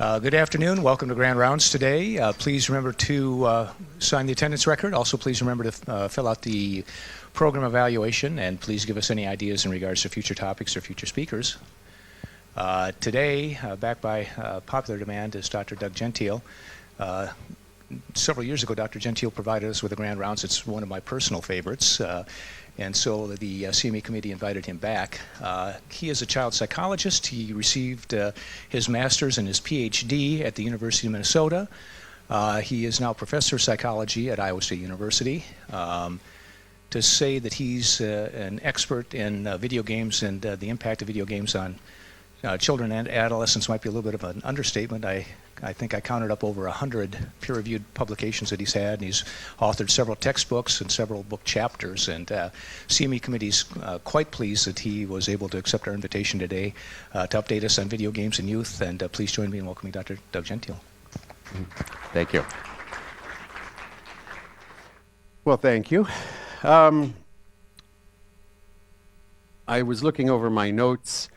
Good afternoon. Welcome to Grand Rounds today. Please remember to sign the attendance record. Also, please remember to fill out the program evaluation, and please give us any ideas in regards to future topics or future speakers. Today, back by popular demand, is Dr. Doug Gentile. Several years ago, Dr. Gentile provided us with the Grand Rounds. It's one of my personal favorites. And so the CME committee invited him back. He is a child psychologist. He received his master's and his Ph.D. at the University of Minnesota. He is now professor of psychology at Iowa State University. To say that he's an expert in video games and the impact of video games on children and adolescents might be a little bit of an understatement. I think I counted up over 100 peer-reviewed publications that he's had, and he's authored several textbooks and several book chapters, and CME committee's quite pleased that he was able to accept our invitation today to update us on video games and youth, and please join me in welcoming Dr. Doug Gentile. Thank you. Well, thank you. I was looking over my notes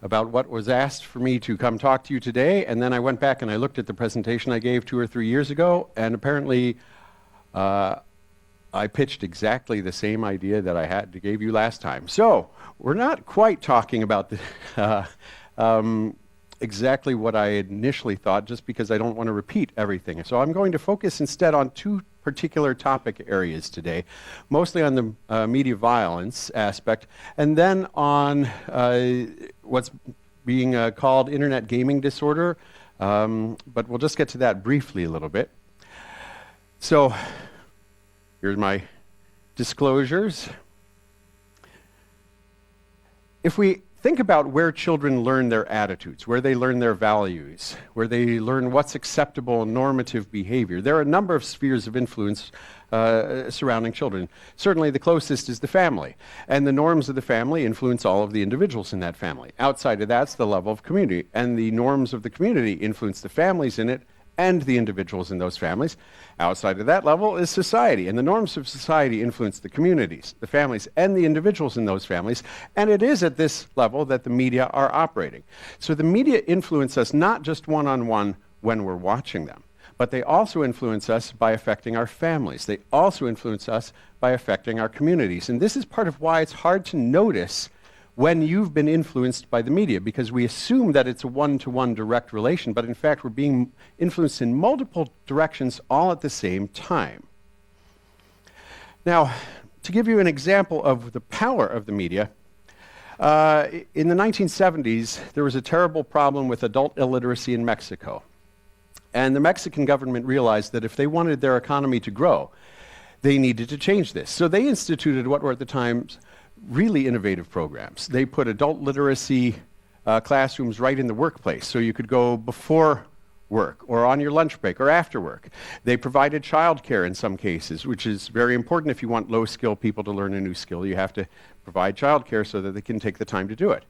about what was asked for me to come talk to you today, and then I went back and I looked at the presentation I gave 2 or 3 years ago, and apparently I pitched exactly the same idea that I gave you last time. So we're not quite talking about exactly what I initially thought, just because I don't want to repeat everything. So I'm going to focus instead on 2 particular topic areas today, mostly on the media violence aspect, and then on what's being called internet gaming disorder, but we'll just get to that briefly a little bit. So here's my disclosures. If we think about where children learn their attitudes, where they learn their values, where they learn what's acceptable and normative behavior, there are a number of spheres of influence surrounding children. Certainly the closest is the family, and the norms of the family influence all of the individuals in that family. Outside of that's the level of community, and the norms of the community influence the families in it and the individuals in those families. Outside of that level is society, and the norms of society influence the communities, the families, and the individuals in those families, and it is at this level that the media are operating. So the media influence us not just one-on-one when we're watching them, but they also influence us by affecting our families. They also influence us by affecting our communities, and this is part of why it's hard to notice when you've been influenced by the media, because we assume that it's a one-to-one direct relation, but in fact we're being influenced in multiple directions all at the same time. Now, to give you an example of the power of the media, in the 1970s there was a terrible problem with adult illiteracy in Mexico. And the Mexican government realized that if they wanted their economy to grow, they needed to change this. So they instituted what were at the time really innovative programs. They put adult literacy classrooms right in the workplace, so you could go before work or on your lunch break or after work. They provided childcare in some cases, which is very important. If you want low-skill people to learn a new skill, you have to provide childcare so that they can take the time to do it.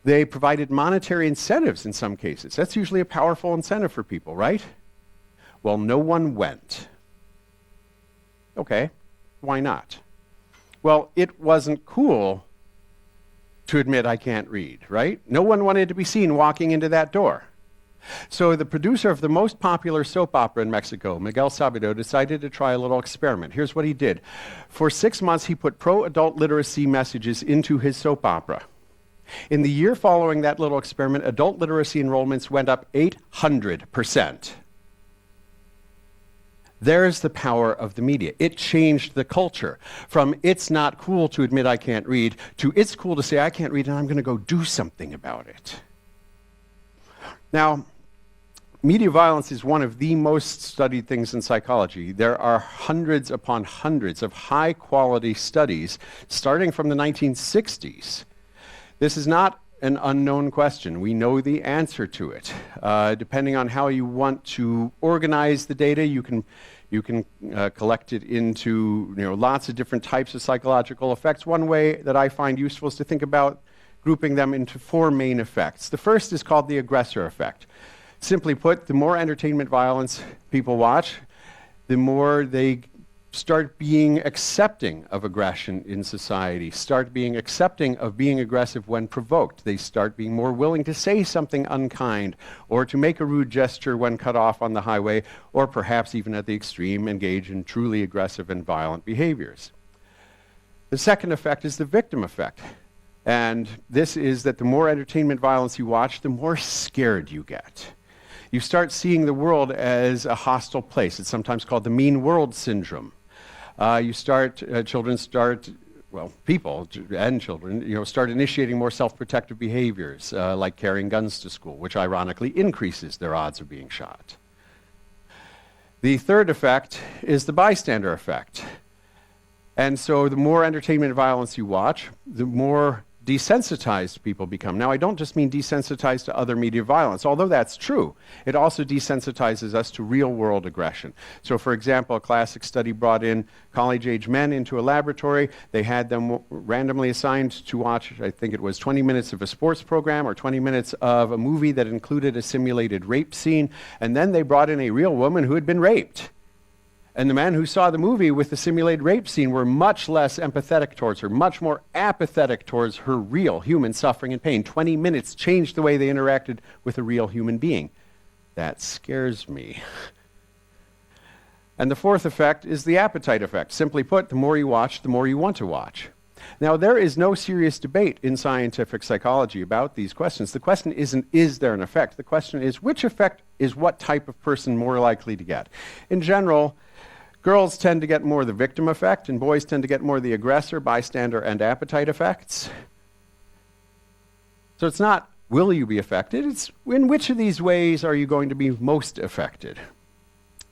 They provided monetary incentives in some cases. That's usually a powerful incentive for people, right? Well, no one went. Okay, why not? Well, it wasn't cool to admit I can't read, right? No one wanted to be seen walking into that door. So the producer of the most popular soap opera in Mexico, Miguel Sabido, decided to try a little experiment. Here's what he did. For 6 months, he put pro-adult literacy messages into his soap opera. In the year following that little experiment, adult literacy enrollments went up 800%. There's the power of the media. It changed the culture from it's not cool to admit I can't read to it's cool to say I can't read and I'm going to go do something about it. Now, media violence is one of the most studied things in psychology. There are hundreds upon hundreds of high-quality studies starting from the 1960s. This is not an unknown question. We know the answer to it. Depending on how you want to organize the data, you can collect it into lots of different types of psychological effects. One way that I find useful is to think about grouping them into 4 main effects. The first is called the aggressor effect. Simply put, the more entertainment violence people watch, the more they start being accepting of aggression in society, start being accepting of being aggressive when provoked. They start being more willing to say something unkind or to make a rude gesture when cut off on the highway, or perhaps even at the extreme, engage in truly aggressive and violent behaviors. The second effect is the victim effect. And this is that the more entertainment violence you watch, the more scared you get. You start seeing the world as a hostile place. It's sometimes called the mean world syndrome. People and children, start initiating more self-protective behaviors, like carrying guns to school, which ironically increases their odds of being shot. The third effect is the bystander effect. And so the more entertainment violence you watch, the more desensitized people become. Now, I don't just mean desensitized to other media violence, although that's true. It also desensitizes us to real-world aggression. So, for example, a classic study brought in college-age men into a laboratory. They had them randomly assigned to watch, I think it was 20 minutes of a sports program or 20 minutes of a movie that included a simulated rape scene, and then they brought in a real woman who had been raped. And the men who saw the movie with the simulated rape scene were much less empathetic towards her, much more apathetic towards her real human suffering and pain. 20 minutes changed the way they interacted with a real human being. That scares me. And the fourth effect is the appetite effect. Simply put, the more you watch, the more you want to watch. Now, there is no serious debate in scientific psychology about these questions. The question isn't, is there an effect? The question is, which effect is what type of person more likely to get? In general, girls tend to get more the victim effect, and boys tend to get more the aggressor, bystander, and appetite effects. So it's not, will you be affected? It's in which of these ways are you going to be most affected?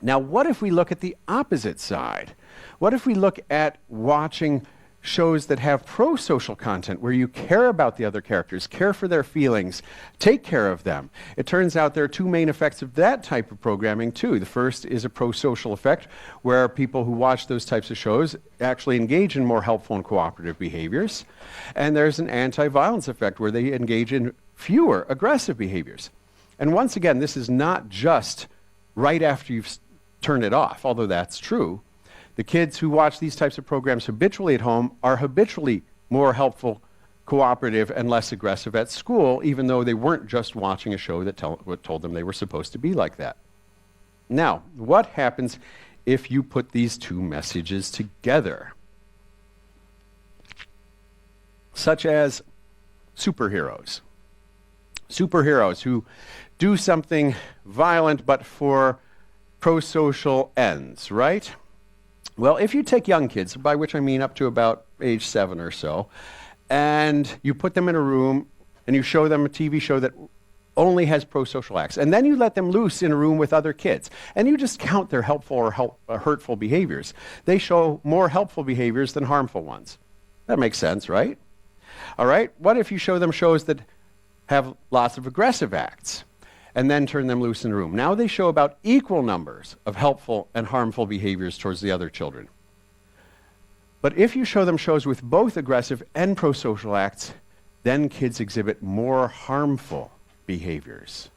Now, what if we look at the opposite side? What if we look at watching shows that have pro-social content, where you care about the other characters, care for their feelings, take care of them? It turns out there are two main effects of that type of programming too. The first is a pro-social effect, where people who watch those types of shows actually engage in more helpful and cooperative behaviors. And there's an anti-violence effect, where they engage in fewer aggressive behaviors. And once again, this is not just right after you've turned it off, although that's true. The kids who watch these types of programs habitually at home are habitually more helpful, cooperative, and less aggressive at school, even though they weren't just watching a show that told them they were supposed to be like that. Now, what happens if you put these two messages together? Such as superheroes. Superheroes who do something violent but for pro-social ends, right? Well, if you take young kids, by which I mean up to about age 7 or so, and you put them in a room and you show them a TV show that only has pro-social acts, and then you let them loose in a room with other kids, and you just count their helpful or hurtful behaviors, they show more helpful behaviors than harmful ones. That makes sense, right? All right, what if you show them shows that have lots of aggressive acts, and then turn them loose in a room? Now they show about equal numbers of helpful and harmful behaviors towards the other children. But if you show them shows with both aggressive and pro-social acts, then kids exhibit more harmful behaviors.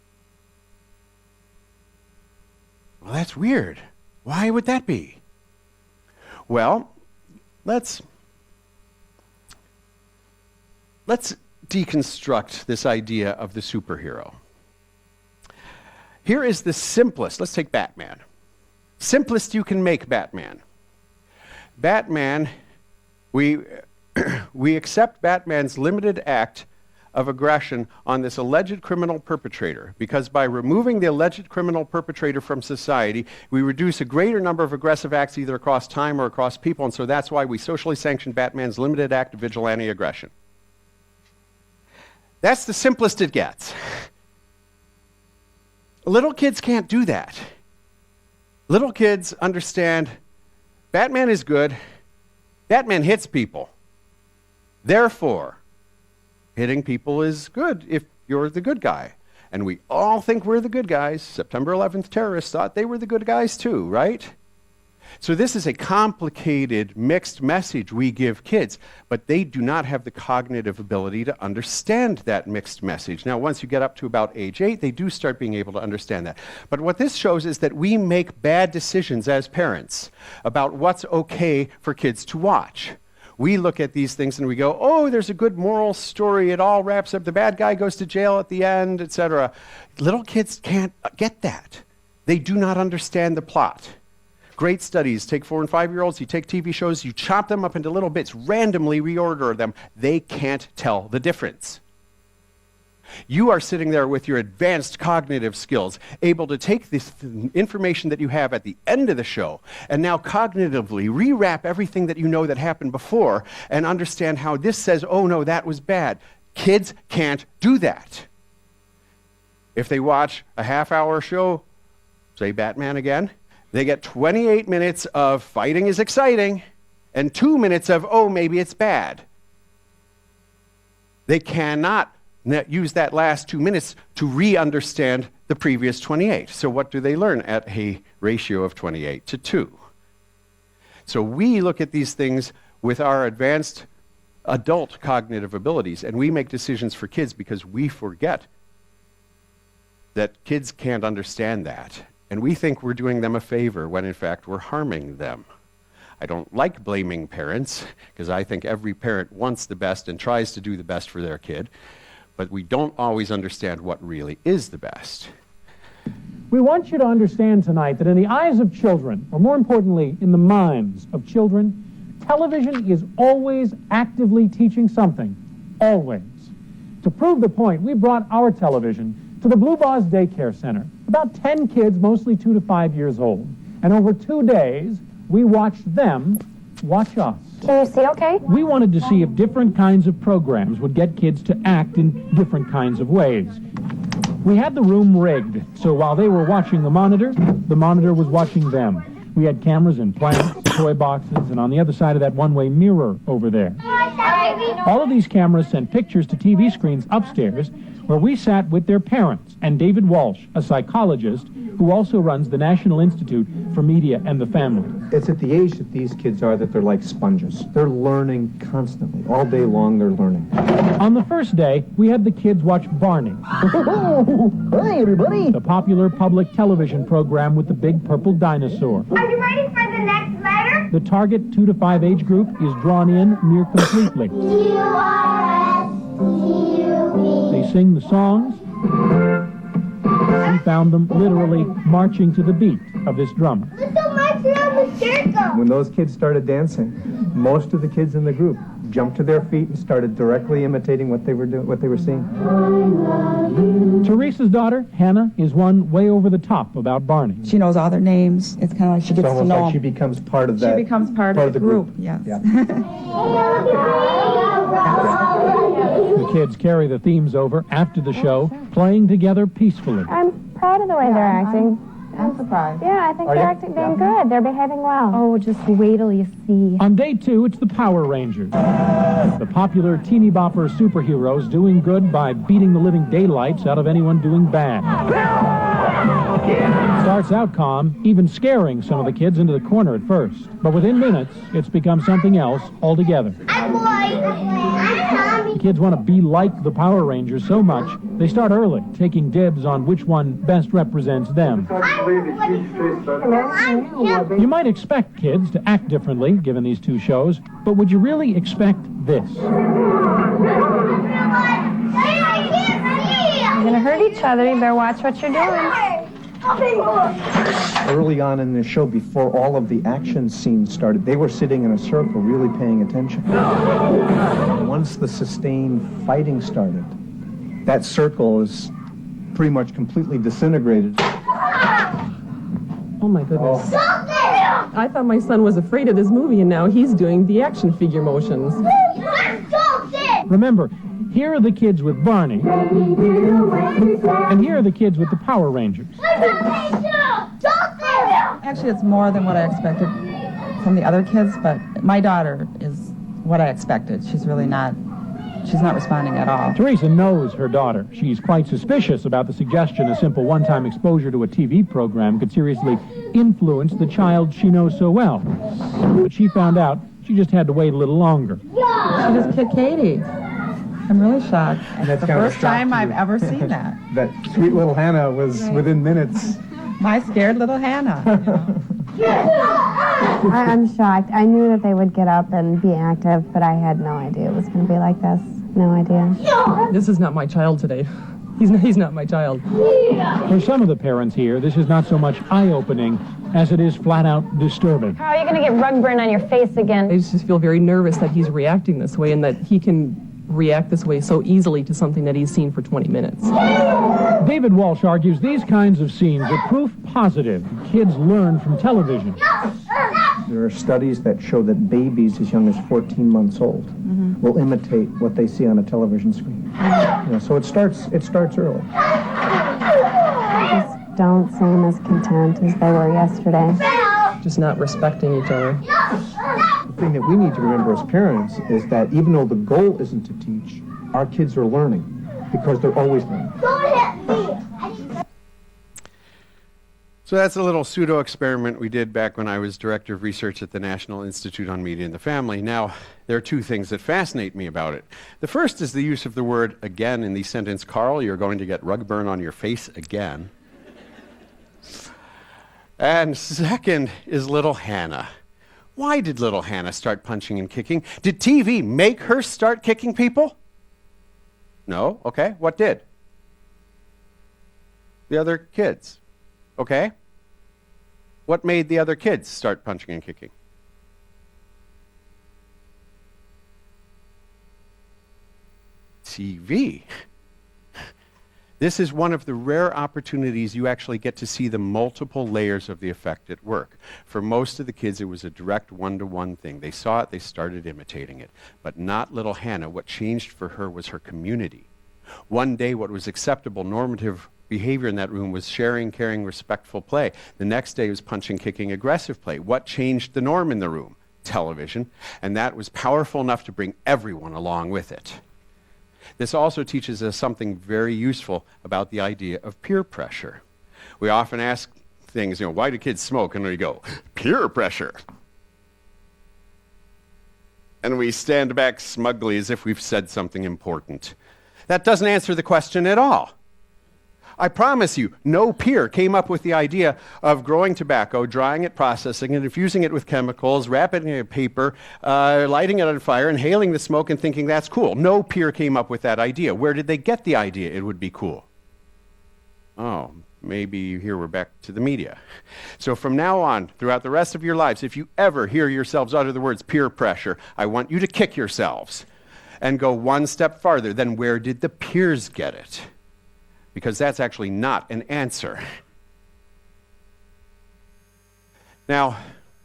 Well, that's weird. Why would that be? Well, let's deconstruct this idea of the superhero. Here is the simplest. Let's take Batman. Simplest you can make Batman. Batman, we accept Batman's limited act of aggression on this alleged criminal perpetrator, because by removing the alleged criminal perpetrator from society, we reduce a greater number of aggressive acts either across time or across people, and so that's why we socially sanction Batman's limited act of vigilante aggression. That's the simplest it gets. Little kids can't do that. Little kids understand Batman is good. Batman hits people. Therefore, hitting people is good if you're the good guy. And we all think we're the good guys. September 11th terrorists thought they were the good guys too, right? So this is a complicated, mixed message we give kids, but they do not have the cognitive ability to understand that mixed message. Now, once you get up to about age 8, they do start being able to understand that. But what this shows is that we make bad decisions as parents about what's okay for kids to watch. We look at these things and we go, oh, there's a good moral story. It all wraps up. The bad guy goes to jail at the end, etc. Little kids can't get that. They do not understand the plot. Great studies. Take 4- and 5-year-olds, you take TV shows, you chop them up into little bits, randomly reorder them. They can't tell the difference. You are sitting there with your advanced cognitive skills, able to take this information that you have at the end of the show and now cognitively rewrap everything that you know that happened before and understand how this says, oh no, that was bad. Kids can't do that. If they watch a half-hour show, say Batman again, they get 28 minutes of fighting is exciting and 2 minutes of, oh, maybe it's bad. They cannot use that last 2 minutes to re-understand the previous 28. So what do they learn at a ratio of 28 to 2? So we look at these things with our advanced adult cognitive abilities, and we make decisions for kids because we forget that kids can't understand that. And we think we're doing them a favor when in fact we're harming them. I don't like blaming parents because I think every parent wants the best and tries to do the best for their kid, but we don't always understand what really is the best. We want you to understand tonight that in the eyes of children, or more importantly, in the minds of children, television is always actively teaching something, always. To prove the point, we brought our television to the Blue Boss Daycare Center. About 10 kids, mostly 2 to 5 years old. And over 2 days, we watched them watch us. Can you see okay? We wanted to see if different kinds of programs would get kids to act in different kinds of ways. We had the room rigged, so while they were watching the monitor was watching them. We had cameras in plants, toy boxes, and on the other side of that one-way mirror over there. All of these cameras sent pictures to TV screens upstairs, where we sat with their parents and David Walsh, a psychologist who also runs the National Institute for Media and the Family. It's at the age that these kids are that they're like sponges. They're learning constantly. All day long, they're learning. On the first day, we had the kids watch Barney. Hi, everybody. The popular public television program with the big purple dinosaur. Are you ready for the next letter? The target 2 to 5 age group is drawn in near completely. They sing the songs. We found them literally marching to the beat of this drummer. When those kids started dancing, most of the kids in the group jumped to their feet and started directly imitating what they were doing, what they were seeing. Teresa's daughter, Hannah, is one way over the top about Barney. She knows all their names. It's kind of like she gets It's almost to know like she them. becomes part of that. She becomes part of the group. Yes. Yeah. The kids carry the themes over after the show, playing together peacefully. I'm proud of the way they're acting. I'm surprised. Yeah, I think Are they're you? acting being good. They're behaving well. Oh, just wait till you see. On day 2, it's the Power Rangers. The popular teeny bopper superheroes doing good by beating the living daylights out of anyone doing bad. Starts out calm, even scaring some of the kids into the corner at first. But within minutes, it's become something else altogether. I'm boy. I'm Tommy. The kids want to be like the Power Rangers so much, they start early, taking dibs on which one best represents them. You might expect kids to act differently, given these 2 shows, but would you really expect this? You're gonna hurt each other. You better watch what you're doing. Early on in the show, before all of the action scenes started, they were sitting in a circle, really paying attention. Once the sustained fighting started, that circle is pretty much completely disintegrated. Oh my goodness. I thought my son was afraid of this movie, and now he's doing the action figure motions. Remember, here are the kids with Barney, and here are the kids with the Power Rangers. Actually, it's more than what I expected from the other kids, but my daughter is what I expected. She's really not She's not responding at all. Teresa knows her daughter. She's quite suspicious about the suggestion a simple one-time exposure to a TV program could seriously influence the child she knows so well. But she found out she just had to wait a little longer. She just kicked Katie. I'm really shocked. And that's The kind of a first shock time to I've you. ever seen that. That sweet little Hannah was within minutes. My scared little Hannah. I'm shocked. I knew that they would get up and be active, but I had no idea it was going to be like this. No idea. This is not my child today. He's not my child. For some of the parents here, this is not so much eye-opening as it is flat-out disturbing. How are you going to get rug burn on your face again? I just feel very nervous that he's reacting this way and that he can react this way so easily to something that he's seen for 20 minutes. David Walsh argues these kinds of scenes are proof positive kids learn from television. There are studies that show that babies as young as 14 months old will imitate what they see on a television screen. You know, so it starts early. Just don't seem as content as they were yesterday. Just not respecting each other. The thing that we need to remember as parents is that even though the goal isn't to teach, our kids are learning because they're always learning. So that's a little pseudo-experiment we did back when I was Director of Research at the National Institute on Media and the Family. Now, there are two things that fascinate me about it. The first is the use of the word again in the sentence, Carl, you're going to get rug burn on your face again. And second is little Hannah. Why did little Hannah start punching and kicking? Did TV make her start kicking people? No? Okay. What did? The other kids. Okay. What made the other kids start punching and kicking? TV. This is one of the rare opportunities you actually get to see the multiple layers of the effect at work. For most of the kids, it was a direct one-to-one thing. They saw it, they started imitating it. But not little Hannah. What changed for her was her community. One day, what was acceptable, normative behavior in that room was sharing, caring, respectful play. The next day was punching, kicking, aggressive play. What changed the norm in the room? Television. And that was powerful enough to bring everyone along with it. This also teaches us something very useful about the idea of peer pressure. We often ask things, why do kids smoke? And we go, peer pressure. And we stand back smugly as if we've said something important. That doesn't answer the question at all. I promise you, no peer came up with the idea of growing tobacco, drying it, processing it, infusing it with chemicals, wrapping it in paper, lighting it on fire, inhaling the smoke and thinking that's cool. No peer came up with that idea. Where did they get the idea it would be cool? Oh, maybe here we're back to the media. So from now on, throughout the rest of your lives, if you ever hear yourselves utter the words peer pressure, I want you to kick yourselves and go one step farther. Then where did the peers get it? Because that's actually not an answer. Now,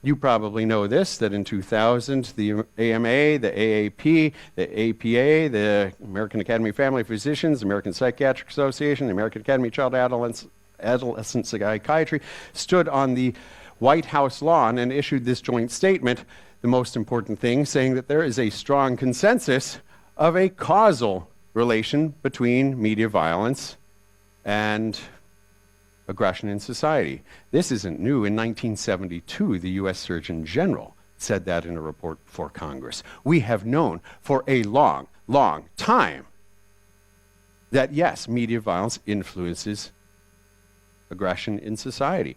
you probably know this, that in 2000, the AMA, the AAP, the APA, the American Academy of Family Physicians, the American Psychiatric Association, the American Academy of Child Adolescent Psychiatry stood on the White House lawn and issued this joint statement, the most important thing, saying that there is a strong consensus of a causal relation between media violence and aggression in society. This isn't new. In 1972, the U.S. Surgeon General said that in a report before Congress. We have known for a long, long time that, yes, media violence influences aggression in society.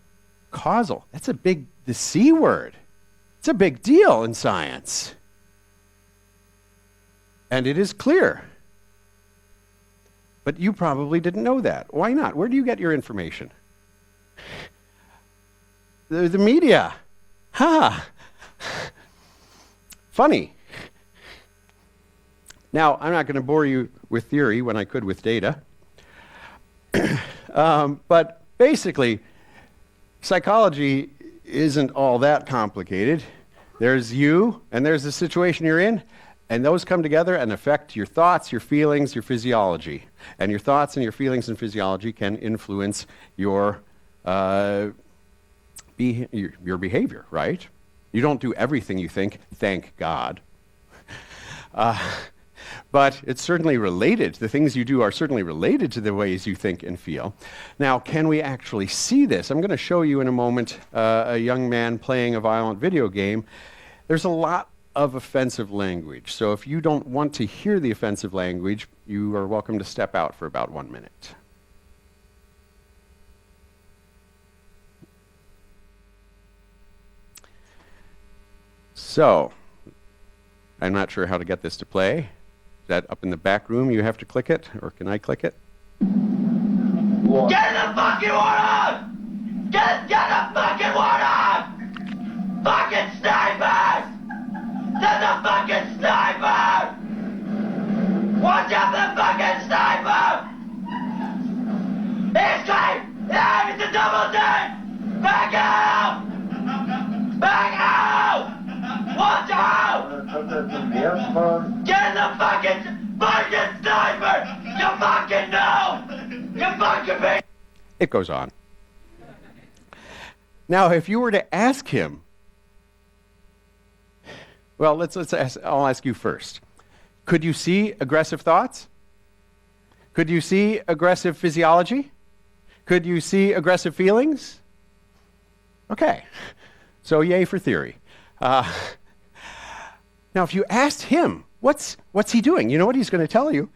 Causal, that's the C word. It's a big deal in science. And it is clear. But you probably didn't know that. Why not? Where do you get your information? The media. Funny. Now, I'm not going to bore you with theory when I could with data. But basically, psychology isn't all that complicated. There's you, and there's the situation you're in, and those come together and affect your thoughts, your feelings, your physiology. And your thoughts and your feelings and physiology can influence your behavior, right? You don't do everything you think, thank God. but it's certainly related. The things you do are certainly related to the ways you think and feel. Now, can we actually see this? I'm going to show you in a moment a young man playing a violent video game. There's a lot of offensive language, so if you don't want to hear the offensive language, you are welcome to step out for about 1 minute. So, I'm not sure how to get this to play. Is that up in the back room you have to click it, or can I click it? Get in the fucking water! Get the fucking water! Fucking snipers! There's a fucking sniper! Watch out the fucking sniper! He's clean! Yeah, it's a double team! Back out! Back out! Watch out! Get in the fucking sniper! You fucking know! You fucking be. It goes on. Now, if you were to ask him, well, I'll ask you first. Could you see aggressive thoughts? Could you see aggressive physiology? Could you see aggressive feelings? Okay, so yay for theory. Now, if you asked him, what's he doing? You know what he's going to tell you?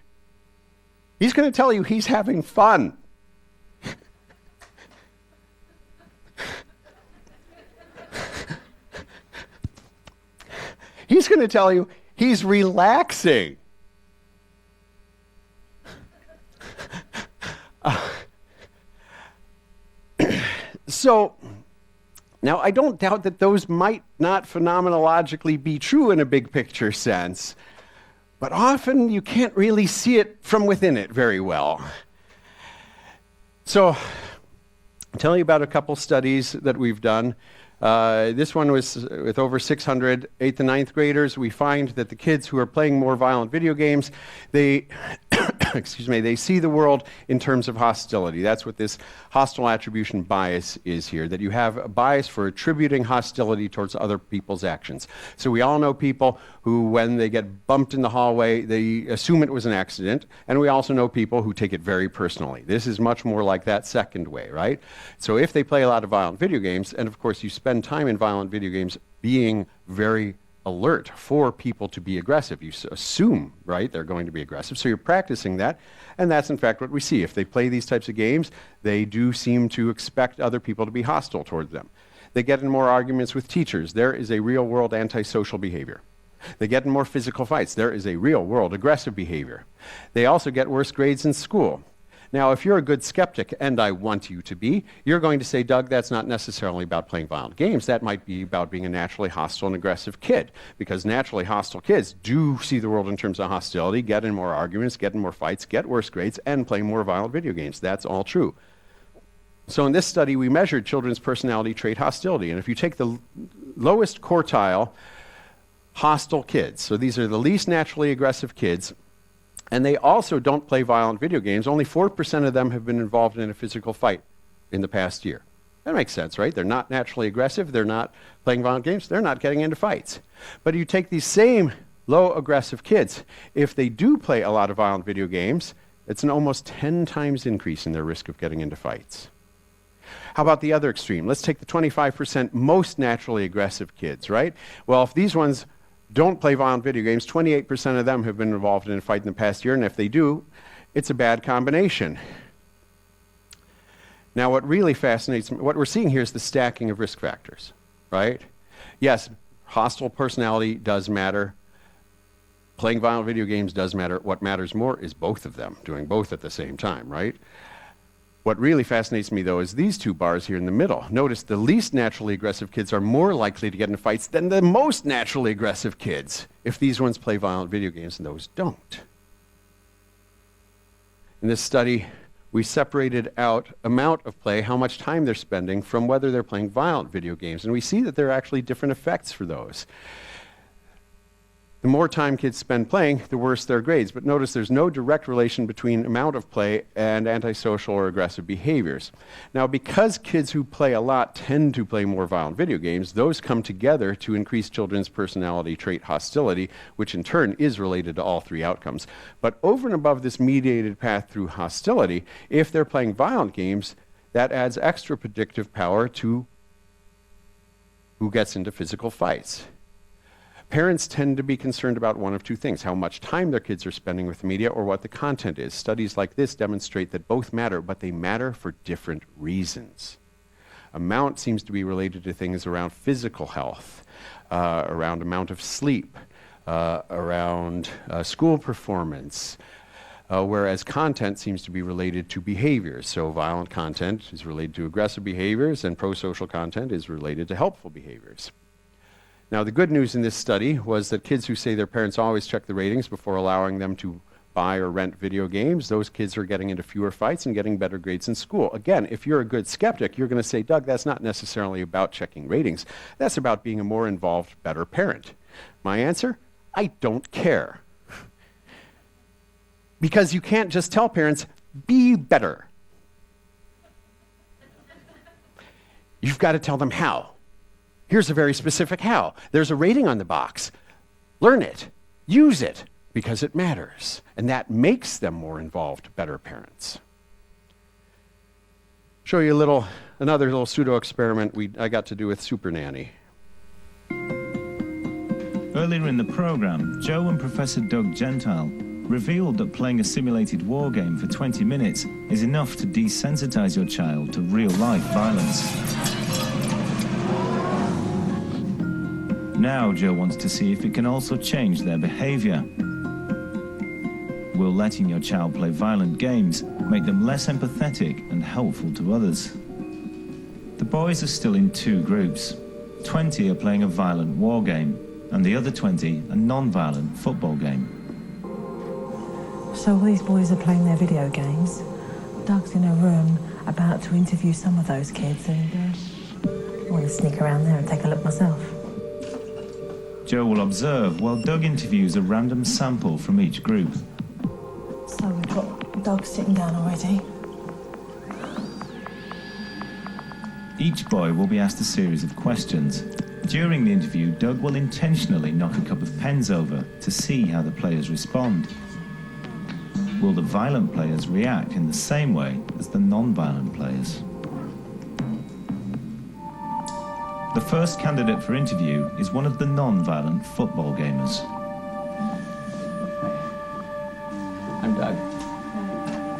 He's going to tell you he's having fun. He's going to tell you he's relaxing. So, now I don't doubt that those might not phenomenologically be true in a big picture sense, but often you can't really see it from within it very well. So, I'll tell you about a couple studies that we've done. This one was with over 600 8th and 9th graders. We find that the kids who are playing more violent video games, they they see the world in terms of hostility. That's what this hostile attribution bias is here, that you have a bias for attributing hostility towards other people's actions. So we all know people who, when they get bumped in the hallway, they assume it was an accident, and we also know people who take it very personally. This is much more like that second way, right? So if they play a lot of violent video games, and of course you spend time in violent video games being very alert for people to be aggressive. You assume, right, they're going to be aggressive. So you're practicing that, and that's in fact what we see. If they play these types of games, they do seem to expect other people to be hostile towards them. They get in more arguments with teachers. There is a real-world antisocial behavior. They get in more physical fights. There is a real-world aggressive behavior. They also get worse grades in school. Now, if you're a good skeptic, and I want you to be, you're going to say, Doug, that's not necessarily about playing violent games. That might be about being a naturally hostile and aggressive kid, because naturally hostile kids do see the world in terms of hostility, get in more arguments, get in more fights, get worse grades, and play more violent video games. That's all true. So in this study, we measured children's personality trait hostility, and if you take the lowest quartile hostile kids, so these are the least naturally aggressive kids, and they also don't play violent video games. Only 4% of them have been involved in a physical fight in the past year. That makes sense, right? They're not naturally aggressive. They're not playing violent games. They're not getting into fights. But you take these same low aggressive kids, if they do play a lot of violent video games, it's an almost 10 times increase in their risk of getting into fights. How about the other extreme? Let's take the 25% most naturally aggressive kids, right? Well, if these ones don't play violent video games, 28% of them have been involved in a fight in the past year, and if they do, it's a bad combination. Now, what really fascinates me, what we're seeing here is the stacking of risk factors, right? Yes, hostile personality does matter. Playing violent video games does matter. What matters more is both of them, doing both at the same time, right? What really fascinates me, though, is these two bars here in the middle. Notice the least naturally aggressive kids are more likely to get in fights than the most naturally aggressive kids if these ones play violent video games and those don't. In this study, we separated out amount of play, how much time they're spending, from whether they're playing violent video games. And we see that there are actually different effects for those. The more time kids spend playing, the worse their grades. But notice there's no direct relation between amount of play and antisocial or aggressive behaviors. Now, because kids who play a lot tend to play more violent video games, those come together to increase children's personality trait hostility, which in turn is related to all three outcomes. But over and above this mediated path through hostility, if they're playing violent games, that adds extra predictive power to who gets into physical fights. Parents tend to be concerned about one of two things: how much time their kids are spending with media or what the content is. Studies like this demonstrate that both matter, but they matter for different reasons. Amount seems to be related to things around physical health, around amount of sleep, around school performance, whereas content seems to be related to behaviors. So violent content is related to aggressive behaviors, and pro-social content is related to helpful behaviors. Now, the good news in this study was that kids who say their parents always check the ratings before allowing them to buy or rent video games, those kids are getting into fewer fights and getting better grades in school. Again, if you're a good skeptic, you're going to say, Doug, that's not necessarily about checking ratings. That's about being a more involved, better parent. My answer? I don't care. Because you can't just tell parents, be better. You've got to tell them how. Here's a very specific how. There's a rating on the box. Learn it. Use it, because it matters. And that makes them more involved, better parents. Show you another little pseudo-experiment I got to do with Super Nanny. Earlier in the program, Joe and Professor Doug Gentile revealed that playing a simulated war game for 20 minutes is enough to desensitize your child to real-life violence. Now Joe wants to see if it can also change their behavior. Will letting your child play violent games make them less empathetic and helpful to others? The boys are still in two groups. 20 are playing a violent war game, and the other 20 a non-violent football game. So all these boys are playing their video games. Doug's in a room about to interview some of those kids, and I want to sneak around there and take a look myself. Joe will observe while Doug interviews a random sample from each group. So we've got Doug sitting down already. Each boy will be asked a series of questions. During the interview, Doug will intentionally knock a cup of pens over to see how the players respond. Will the violent players react in the same way as the non-violent players? The first candidate for interview is one of the non-violent football gamers. I'm Doug.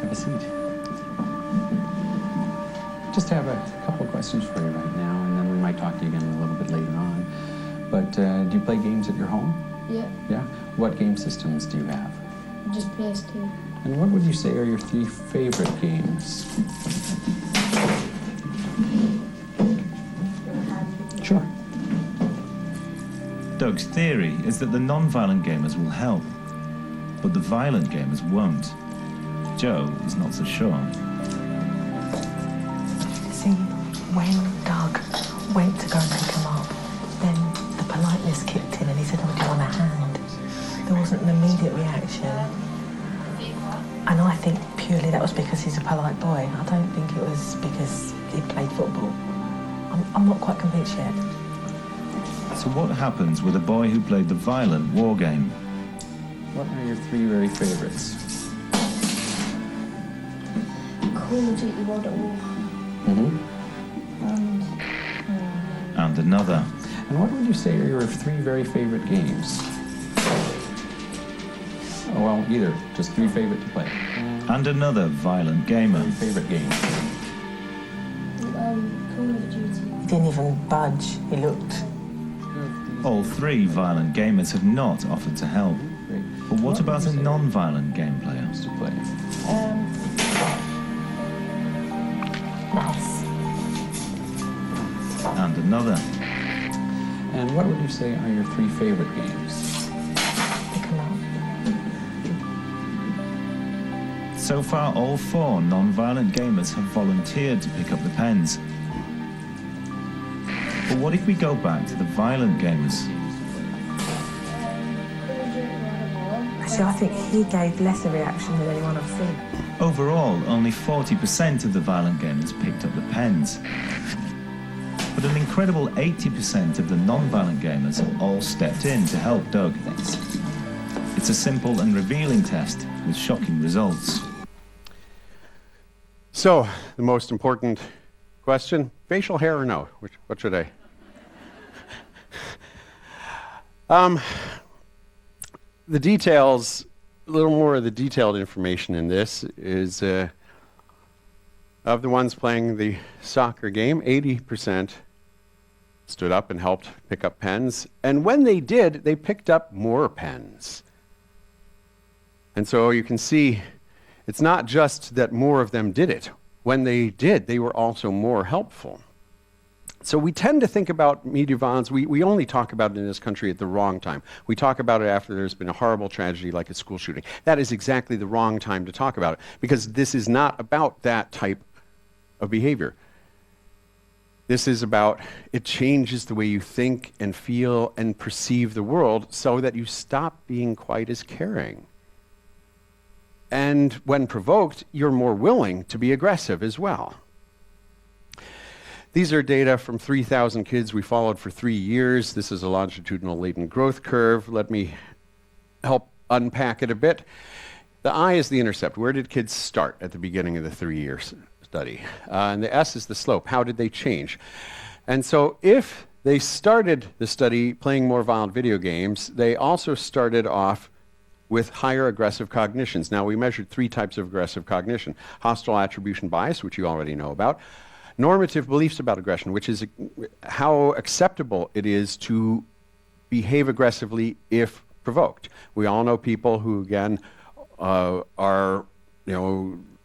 Have a seat. Just have a couple of questions for you right now, and then we might talk to you again a little bit later on. But do you play games at your home? Yeah. Yeah? What game systems do you have? Just PS2. And what would you say are your 3 favorite games? Sure. Doug's theory is that the non-violent gamers will help, but the violent gamers won't. Joe is not so sure. See, when Doug went to go and pick him up, then the politeness kicked in and he said, oh, do you want a hand? There wasn't an immediate reaction. And I think purely that was because he's a polite boy. I don't think it was because he played football. I'm not quite convinced yet. So what happens with a boy who played the violent war game? What are your 3 very favorites? Call of Duty World at War. And another. And what would you say are your 3 very favorite games? Oh, well, either. Just 3 favorite to play. And another violent gamer. 3 favorite games. Call of Duty. He didn't even budge. He looked. All 3 violent gamers have not offered to help. But what about a non-violent game player? To play? Nice. And another. And what would you say are your 3 favorite games? Pick 'em up. So far, all 4 non-violent gamers have volunteered to pick up the pens. But what if we go back to the violent gamers? Actually, I think he gave less a reaction than anyone I've seen. Overall, only 40% of the violent gamers picked up the pens. But an incredible 80% of the non-violent gamers all stepped in to help Doug. It's a simple and revealing test with shocking results. So, the most important question, facial hair or no? What should I? The details, a little more of the detailed information in this is of the ones playing the soccer game, 80% stood up and helped pick up pens. And when they did, they picked up more pens. And so you can see it's not just that more of them did it. When they did, they were also more helpful. So we tend to think about media violence, we only talk about it in this country at the wrong time. We talk about it after there's been a horrible tragedy like a school shooting. That is exactly the wrong time to talk about it, because this is not about that type of behavior. This is about, it changes the way you think and feel and perceive the world so that you stop being quite as caring. And when provoked, you're more willing to be aggressive as well. These are data from 3,000 kids we followed for 3 years. This is a longitudinal latent growth curve. Let me help unpack it a bit. The I is the intercept. Where did kids start at the beginning of the 3-year study? And the S is the slope. How did they change? And so if they started the study playing more violent video games, they also started off with higher aggressive cognitions. Now, we measured 3 types of aggressive cognition. Hostile attribution bias, which you already know about. Normative beliefs about aggression, which is how acceptable it is to behave aggressively if provoked. We all know people who, again, are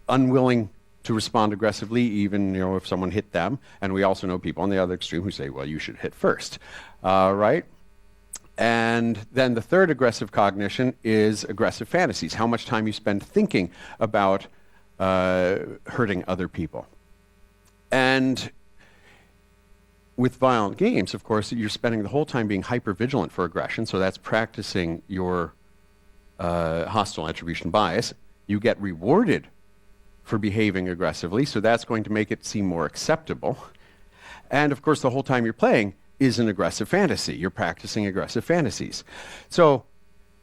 unwilling to respond aggressively, even if someone hit them. And we also know people on the other extreme who say, well, you should hit first, right? And then the third aggressive cognition is aggressive fantasies, how much time you spend thinking about hurting other people. And with violent games, of course, you're spending the whole time being hyper-vigilant for aggression, so that's practicing your hostile attribution bias. You get rewarded for behaving aggressively, so that's going to make it seem more acceptable. And of course, the whole time you're playing is an aggressive fantasy. You're practicing aggressive fantasies. So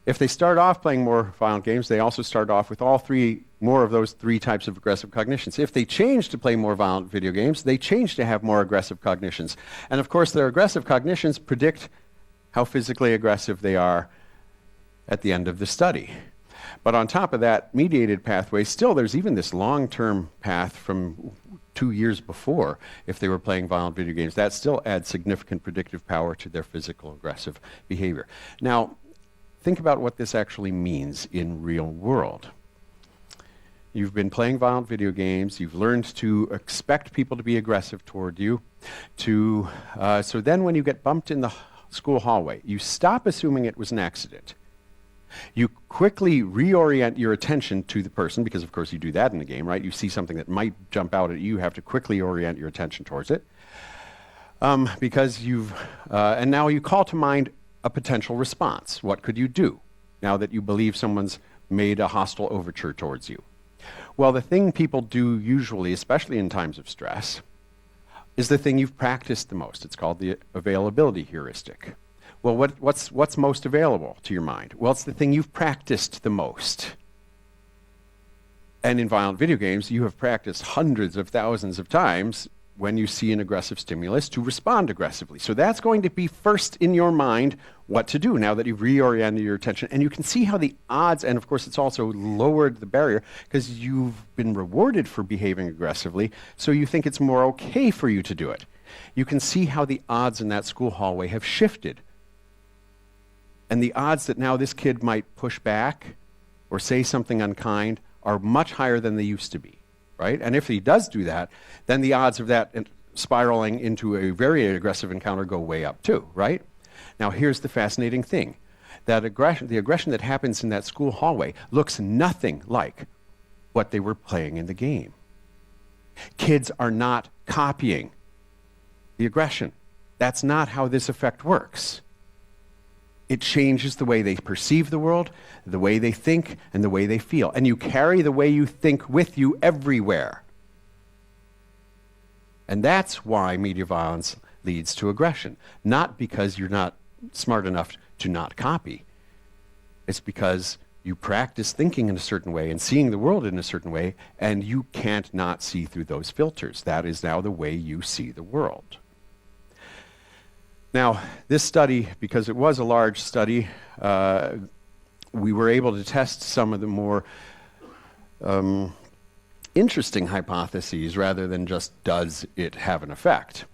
if they start off playing more violent games, they also start off with more of those 3 types of aggressive cognitions. If they change to play more violent video games, they change to have more aggressive cognitions. And of course, their aggressive cognitions predict how physically aggressive they are at the end of the study. But on top of that mediated pathway, still there's even this long-term path from 2 years before, if they were playing violent video games. That still adds significant predictive power to their physical aggressive behavior. Now, think about what this actually means in real world. You've been playing violent video games. You've learned to expect people to be aggressive toward you. So then when you get bumped in the school hallway, you stop assuming it was an accident. You quickly reorient your attention to the person, because of course you do that in the game, right? You see something that might jump out at you, you have to quickly orient your attention towards it. Because and now you call to mind a potential response. What could you do now that you believe someone's made a hostile overture towards you? Well, the thing people do usually, especially in times of stress, is the thing you've practiced the most. It's called the availability heuristic. Well, what's most available to your mind? Well, it's the thing you've practiced the most. And in violent video games, you have practiced hundreds of thousands of times when you see an aggressive stimulus to respond aggressively. So that's going to be first in your mind what to do now that you've reoriented your attention. And you can see how the odds, and of course it's also lowered the barrier because you've been rewarded for behaving aggressively, so you think it's more okay for you to do it. You can see how the odds in that school hallway have shifted. And the odds that now this kid might push back or say something unkind are much higher than they used to be. Right? And if he does do that, then the odds of that spiraling into a very aggressive encounter go way up too, right? Now here's the fascinating thing. That the aggression that happens in that school hallway looks nothing like what they were playing in the game. Kids are not copying the aggression. That's not how this effect works. It changes the way they perceive the world, the way they think, and the way they feel. And you carry the way you think with you everywhere. And that's why media violence leads to aggression. Not because you're not smart enough to not copy. It's because you practice thinking in a certain way and seeing the world in a certain way, and you can't not see through those filters. That is now the way you see the world. Now, this study, because it was a large study, we were able to test some of the more interesting hypotheses rather than just does it have an effect.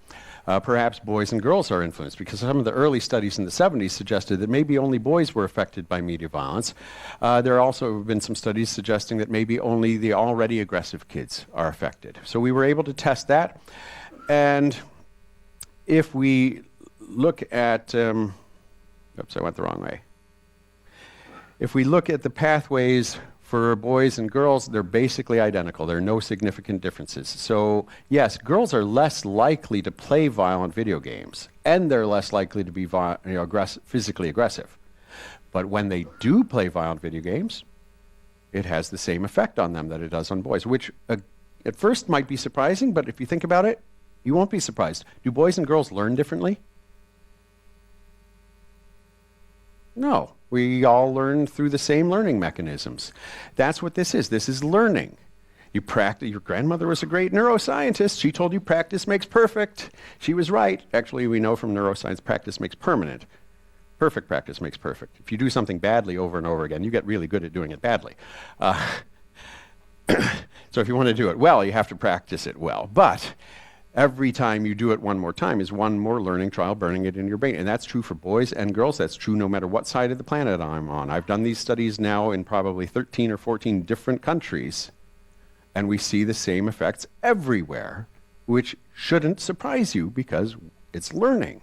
Perhaps boys and girls are influenced, because some of the early studies in the 70s suggested that maybe only boys were affected by media violence. There also have been some studies suggesting that maybe only the already aggressive kids are affected. So we were able to test that. And if we look at, oops, I went the wrong way. If we look at the pathways for boys and girls, they're basically identical. There are no significant differences. So yes, girls are less likely to play violent video games, and they're less likely to be physically aggressive. But when they do play violent video games, it has the same effect on them that it does on boys, which at first might be surprising, but if you think about it, you won't be surprised. Do boys and girls learn differently? No. We all learn through the same learning mechanisms. That's what this is. This is learning. You practice. Your grandmother was a great neuroscientist. She told you practice makes perfect. She was right. Actually, we know from neuroscience practice makes permanent. Perfect practice makes perfect. If you do something badly over and over again, you get really good at doing it badly. So if you want to do it well, you have to practice it well. But every time you do it one more time is one more learning trial burning it in your brain. And that's true for boys and girls. That's true no matter what side of the planet I'm on. I've done these studies now in probably 13 or 14 different countries, and we see the same effects everywhere, which shouldn't surprise you because it's learning.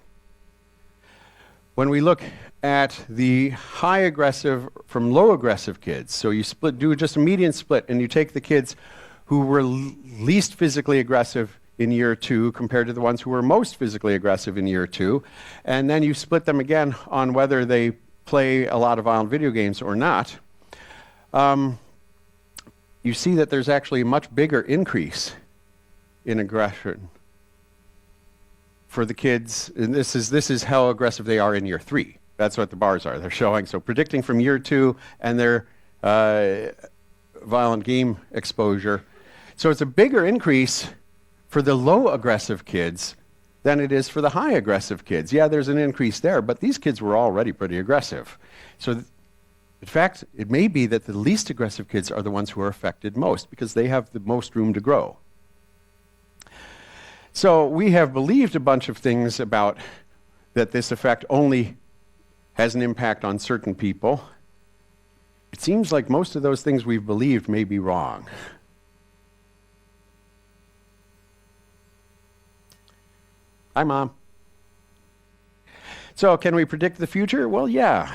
When we look at the high aggressive from low aggressive kids, so you do just a median split, and you take the kids who were least physically aggressive in year 2 compared to the ones who were most physically aggressive in year 2. And then you split them again on whether they play a lot of violent video games or not. You see that there's actually a much bigger increase in aggression for the kids. And this is how aggressive they are in year 3. That's what the bars are. They're showing. So predicting from year 2 and their violent game exposure. So it's a bigger increase for the low aggressive kids than it is for the high aggressive kids. Yeah, there's an increase there, but these kids were already pretty aggressive. So in fact, it may be that the least aggressive kids are the ones who are affected most because they have the most room to grow. So we have believed a bunch of things about that this effect only has an impact on certain people. It seems like most of those things we've believed may be wrong. Hi, Mom. So can we predict the future? Well, yeah.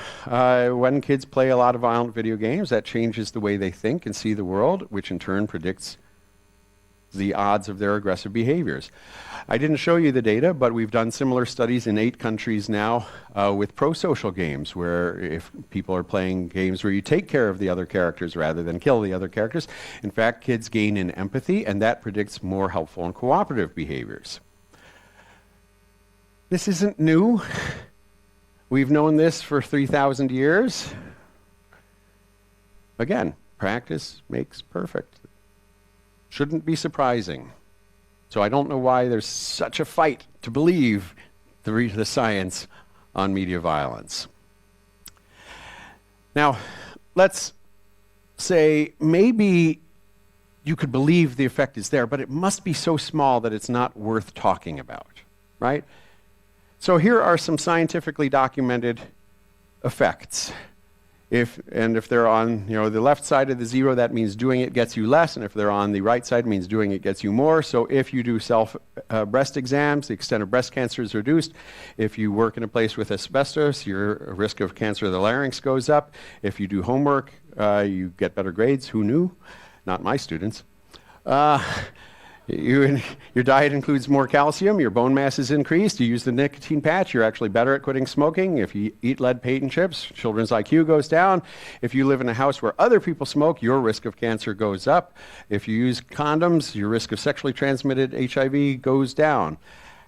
When kids play a lot of violent video games, that changes the way they think and see the world, which in turn predicts the odds of their aggressive behaviors. I didn't show you the data, but we've done similar studies in 8 countries now with pro-social games, where if people are playing games where you take care of the other characters rather than kill the other characters, in fact, kids gain in empathy, and that predicts more helpful and cooperative behaviors. This isn't new. We've known this for 3,000 years. Again, practice makes perfect. Shouldn't be surprising. So I don't know why there's such a fight to believe the science on media violence. Now, let's say maybe you could believe the effect is there, but it must be so small that it's not worth talking about, right? So here are some scientifically documented effects. If they're on the left side of the 0, that means doing it gets you less, and if they're on the right side, it means doing it gets you more. So if you do breast exams, the extent of breast cancer is reduced. If you work in a place with asbestos, your risk of cancer of the larynx goes up. If you do homework, you get better grades. Who knew? Not my students. Your diet includes more calcium, your bone mass is increased, you use the nicotine patch, you're actually better at quitting smoking. If you eat lead paint and chips, children's IQ goes down. If you live in a house where other people smoke, your risk of cancer goes up. If you use condoms, your risk of sexually transmitted HIV goes down.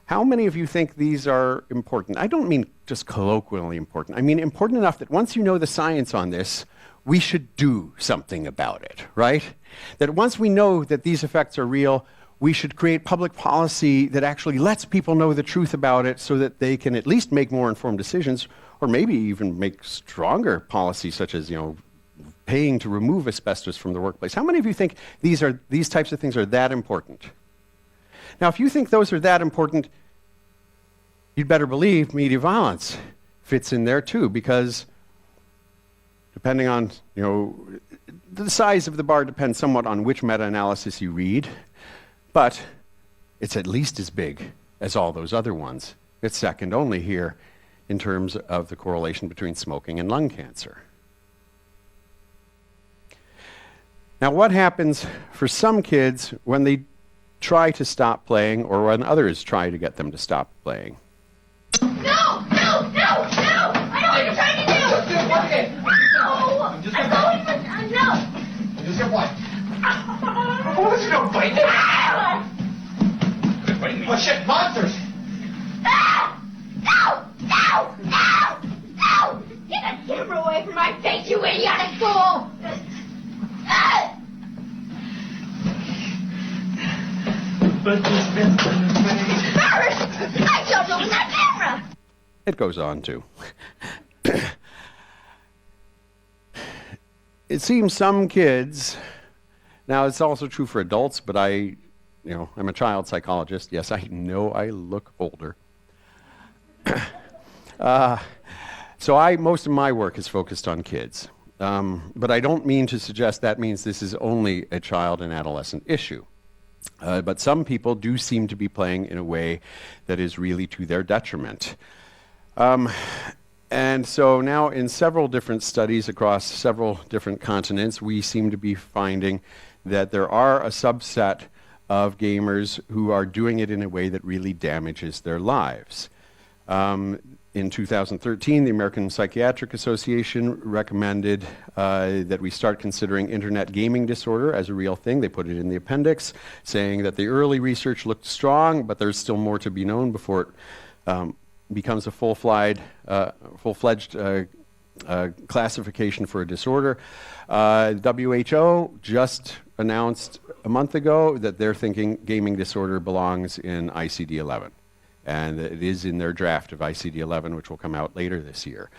How many of you think these are important? I don't mean just colloquially important. I mean important enough that once you know the science on this, we should do something about it, right? That once we know that these effects are real, we should create public policy that actually lets people know the truth about it so that they can at least make more informed decisions, or maybe even make stronger policies such as, paying to remove asbestos from the workplace. How many of you think these types of things are that important? Now, if you think those are that important, you'd better believe media violence fits in there too, because depending on, the size of the bar depends somewhat on which meta-analysis you read, but it's at least as big as all those other ones. It's second only here in terms of the correlation between smoking and lung cancer. Now, what happens for some kids when they try to stop playing or when others try to get them to stop playing? No! I know what you're trying to do! No! Just get what? What is you gonna bite me? Oh shit, monsters! No! Get that camera away from my face, you idiotic fool! But this bitch in his face. First, I jumped over that camera! It goes on to. It seems some kids, now it's also true for adults, but I'm a child psychologist. Yes, I know I look older. So most of my work is focused on kids. But I don't mean to suggest that means this is only a child and adolescent issue. But some people do seem to be playing in a way that is really to their detriment. And so now in several different studies across several different continents, we seem to be finding that there are a subset of gamers who are doing it in a way that really damages their lives. In 2013, the American Psychiatric Association recommended that we start considering internet gaming disorder as a real thing. They put it in the appendix, saying that the early research looked strong, but there's still more to be known before it becomes a full-fledged classification for a disorder. WHO just announced a month ago that they're thinking gaming disorder belongs in ICD-11. And it is in their draft of ICD-11, which will come out later this year.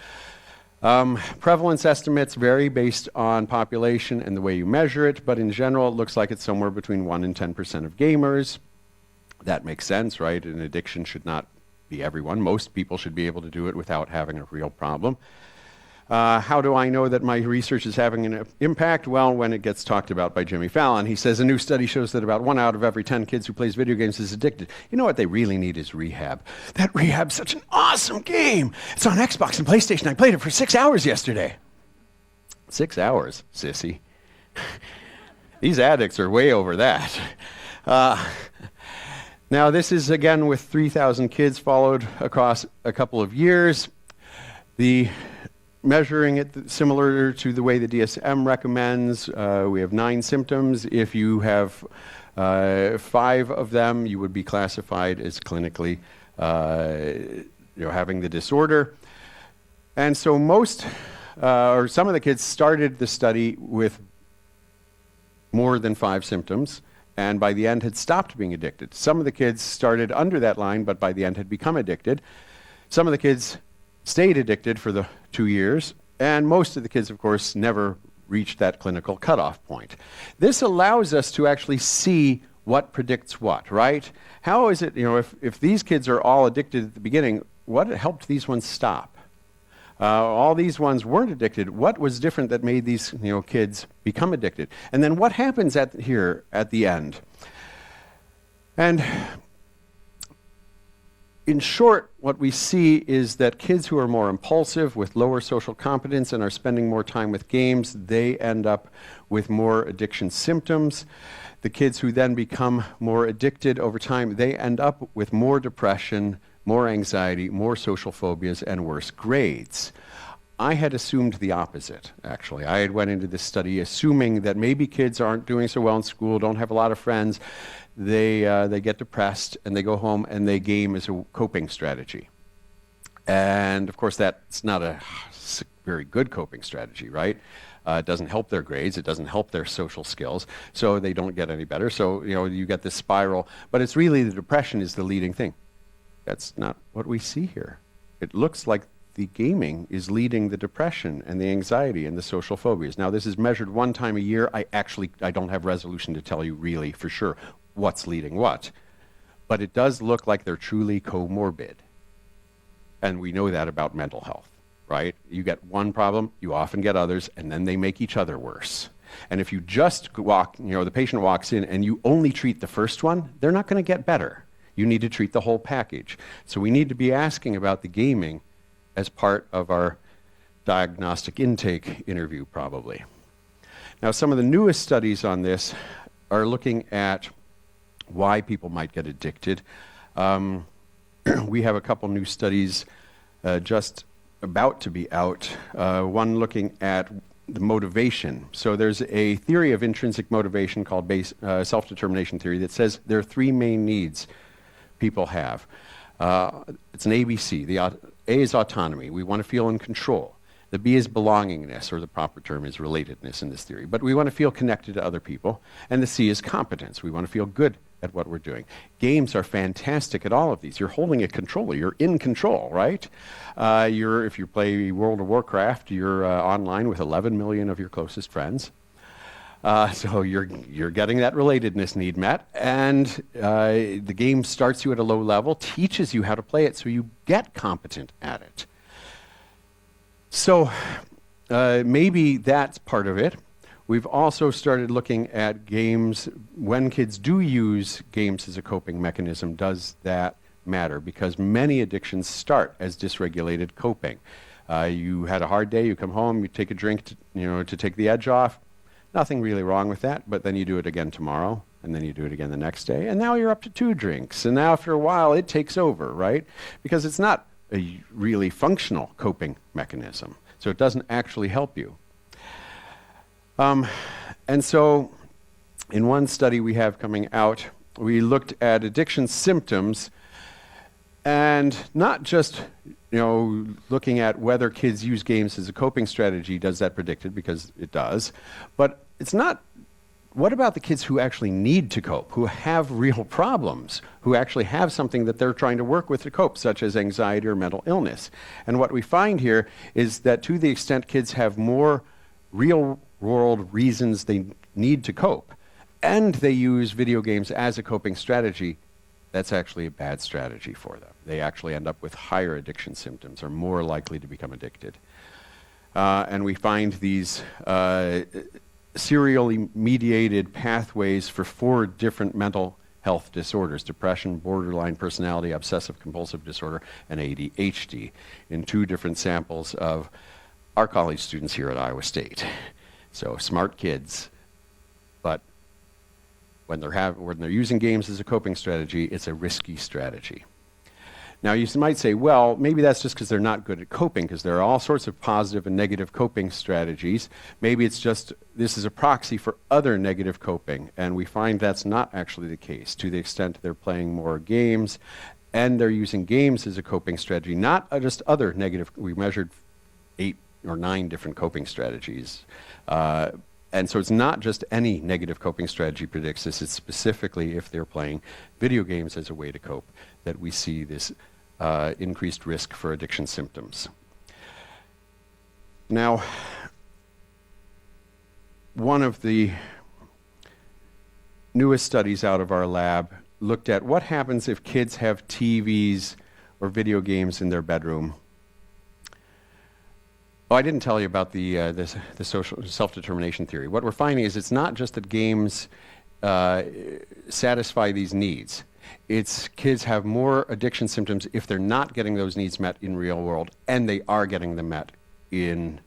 Prevalence estimates vary based on population and the way you measure it, but in general, it looks like it's somewhere between 1% and 10% of gamers. That makes sense, right? An addiction should not be everyone. Most people should be able to do it without having a real problem. How do I know that my research is having an impact? Well, when it gets talked about by Jimmy Fallon, he says a new study shows that about 1 out of every 10 kids who plays video games is addicted. You know what they really need is rehab. That rehab's such an awesome game. It's on Xbox and PlayStation. I played it for 6 hours yesterday. 6 hours, sissy. These addicts are way over that. Now, this is, again, with 3,000 kids followed across a couple of years. The measuring it similar to the way the DSM recommends. We have 9 symptoms. If you have 5 of them, you would be classified as clinically having the disorder. And so some of the kids started the study with more than 5 symptoms, and by the end had stopped being addicted. Some of the kids started under that line, but by the end had become addicted. Some of the kids stayed addicted for the 2 years, and most of the kids, of course, never reached that clinical cutoff point. This allows us to actually see what predicts what, right? How is it, if these kids are all addicted at the beginning, what helped these ones stop? All these ones weren't addicted. What was different that made these kids become addicted? And then what happens at the end? And in short, what we see is that kids who are more impulsive, with lower social competence, and are spending more time with games, they end up with more addiction symptoms. The kids who then become more addicted over time, they end up with more depression, more anxiety, more social phobias, and worse grades. I had assumed the opposite, actually. I had went into this study assuming that maybe kids aren't doing so well in school, don't have a lot of friends, they get depressed, and they go home and they game as a coping strategy. And of course, that's not a very good coping strategy, right? It doesn't help their grades, it doesn't help their social skills, so they don't get any better. So, you get this spiral, but it's really the depression is the leading thing. That's not what we see here. It looks like the gaming is leading the depression and the anxiety and the social phobias. Now, this is measured one time a year. I don't have resolution to tell you really for sure what's leading what, but it does look like they're truly comorbid. And we know that about mental health, right? You get one problem, you often get others, and then they make each other worse. And if you just the patient walks in and you only treat the first one, they're not going to get better. You need to treat the whole package. So we need to be asking about the gaming as part of our diagnostic intake interview, probably. Now, some of the newest studies on this are looking at why people might get addicted. We have a couple new studies just about to be out. One looking at the motivation. So there's a theory of intrinsic motivation called self-determination theory that says there are three main needs people have. It's an ABC. The A is autonomy. We want to feel in control. The B is belongingness, or the proper term is relatedness in this theory. But we want to feel connected to other people. And the C is competence. We want to feel good at what we're doing. Games are fantastic at all of these. You're holding a controller. You're in control, right? If you play World of Warcraft, you're online with 11 million of your closest friends. So you're getting that relatedness need met, and the game starts you at a low level, teaches you how to play it, so you get competent at it. So maybe that's part of it. We've also started looking at games. When kids do use games as a coping mechanism, does that matter? Because many addictions start as dysregulated coping. You had a hard day, you come home, you take a drink to take the edge off. Nothing really wrong with that, but then you do it again tomorrow, and then you do it again the next day, and now you're up to 2 drinks, and now after a while it takes over, right? Because it's not a really functional coping mechanism, so it doesn't actually help you. And so in one study we have coming out, we looked at addiction symptoms, and not just looking at whether kids use games as a coping strategy, does that predict it? Because it does. But it's not, what about the kids who actually need to cope, who have real problems, who actually have something that they're trying to work with to cope, such as anxiety or mental illness? And what we find here is that to the extent kids have more real-world reasons they need to cope, and they use video games as a coping strategy, that's actually a bad strategy for them. They actually end up with higher addiction symptoms, are more likely to become addicted. And we find these serially mediated pathways for 4 different mental health disorders: depression, borderline personality, obsessive compulsive disorder, and ADHD, in 2 different samples of our college students here at Iowa State. So smart kids, but when they're using games as a coping strategy, it's a risky strategy. Now, you might say, well, maybe that's just because they're not good at coping, because there are all sorts of positive and negative coping strategies. Maybe it's just this is a proxy for other negative coping, and we find that's not actually the case, to the extent they're playing more games and they're using games as a coping strategy, not just other negative. We measured 8 or 9 different coping strategies. And so it's not just any negative coping strategy predicts this, it's specifically if they're playing video games as a way to cope that we see this increased risk for addiction symptoms. Now, one of the newest studies out of our lab looked at what happens if kids have TVs or video games in their bedroom. Oh, I didn't tell you about the social self-determination theory. What we're finding is it's not just that games satisfy these needs. It's kids have more addiction symptoms if they're not getting those needs met in real world, and they are getting them met in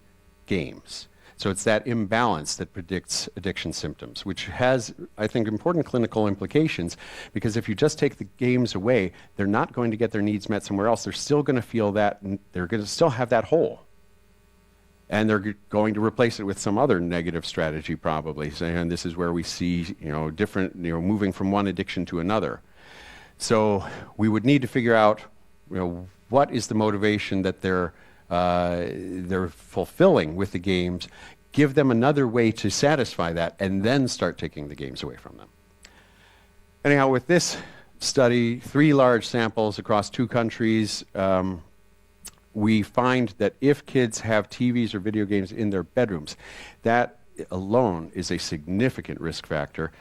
games. So it's that imbalance that predicts addiction symptoms, which has, I think, important clinical implications, because if you just take the games away, they're not going to get their needs met somewhere else. They're still going to feel that, they're going to still have that hole. And they're going to replace it with some other negative strategy, probably. And this is where we see, different, moving from one addiction to another. So we would need to figure out, what is the motivation that they're fulfilling with the games, give them another way to satisfy that, and then start taking the games away from them. Anyhow, with this study, 3 large samples across 2 countries, we find that if kids have TVs or video games in their bedrooms, that alone is a significant risk factor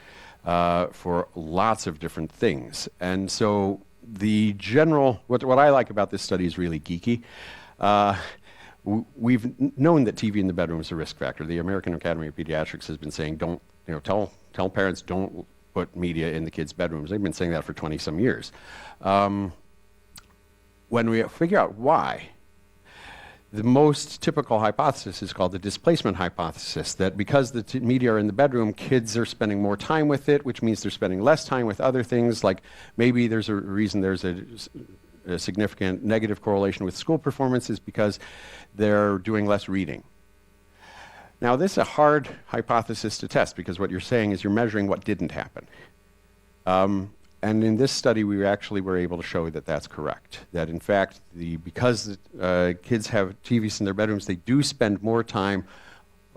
for lots of different things. And so the general, what I like about this study is really geeky. We've known that TV in the bedroom is a risk factor. The American Academy of Pediatrics has been saying, don't, tell parents don't put media in the kids' bedrooms. They've been saying that for 20-some years. When we figure out why, the most typical hypothesis is called the displacement hypothesis, that because the media are in the bedroom, kids are spending more time with it, which means they're spending less time with other things, like maybe there's a reason there's a significant negative correlation with school performance is because they're doing less reading. Now, this is a hard hypothesis to test, because what you're saying is you're measuring what didn't happen. And in this study, we actually were able to show that that's correct. That in fact, because kids have TVs in their bedrooms, they do spend more time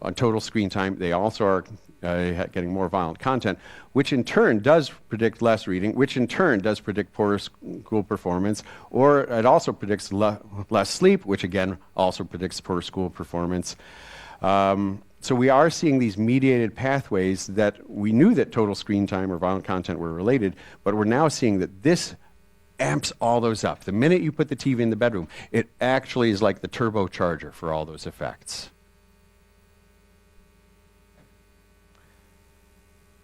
on total screen time. They also are getting more violent content, which in turn does predict less reading, which in turn does predict poorer school performance, or it also predicts less sleep, which again also predicts poor school performance. So we are seeing these mediated pathways that we knew that total screen time or violent content were related, but we're now seeing that this amps all those up. The minute you put the TV in the bedroom, it actually is like the turbocharger for all those effects.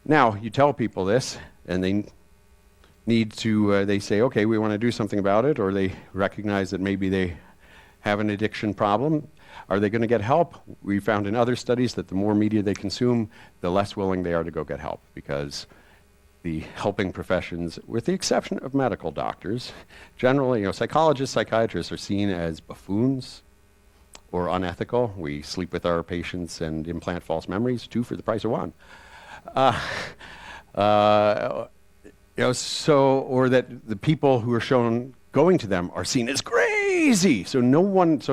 Now, you tell people this, and they need to, they say, okay, we want to do something about it, or they recognize that maybe they have an addiction problem. Are they going to get help? We found in other studies that the more media they consume, the less willing they are to go get help, because the helping professions, with the exception of medical doctors, generally, psychologists, psychiatrists are seen as buffoons or unethical. We sleep with our patients and implant false memories, 2 for the price of 1. Or that the people who are shown going to them are seen as crazy. So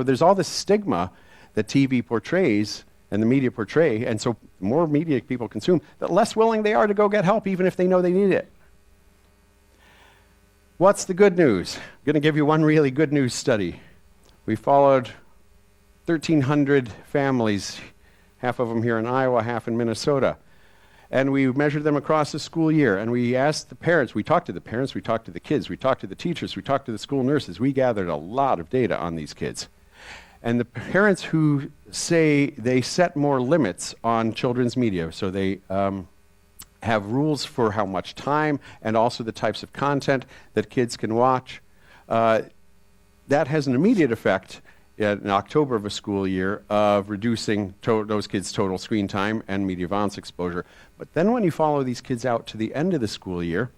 there's all this stigma that TV portrays and the media portray, and so the more media people consume, the less willing they are to go get help, even if they know they need it. What's the good news? I'm going to give you one really good news study. We followed 1,300 families, half of them here in Iowa, half in Minnesota. And we measured them across the school year, and we asked the parents, we talked to the parents, we talked to the kids, we talked to the teachers, we talked to the school nurses. We gathered a lot of data on these kids. And the parents who say they set more limits on children's media, so they have rules for how much time and also the types of content that kids can watch, that has an immediate effect in October of a school year of reducing those kids' total screen time and media violence exposure. But then when you follow these kids out to the end of the school year,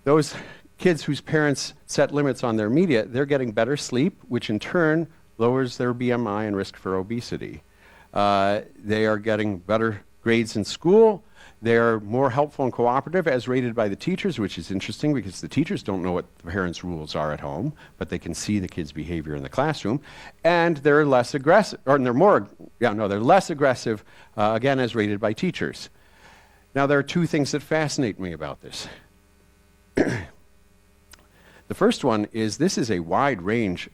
those kids whose parents set limits on their media, they're getting better sleep, which in turn lowers their BMI and risk for obesity. They are getting better grades in school. They're more helpful and cooperative as rated by the teachers, which is interesting because the teachers don't know what the parents' rules are at home, but they can see the kids' behavior in the classroom. And they're less aggressive, or they're less aggressive, again, as rated by teachers. Now, there are 2 things that fascinate me about this. The first one is this is a wide range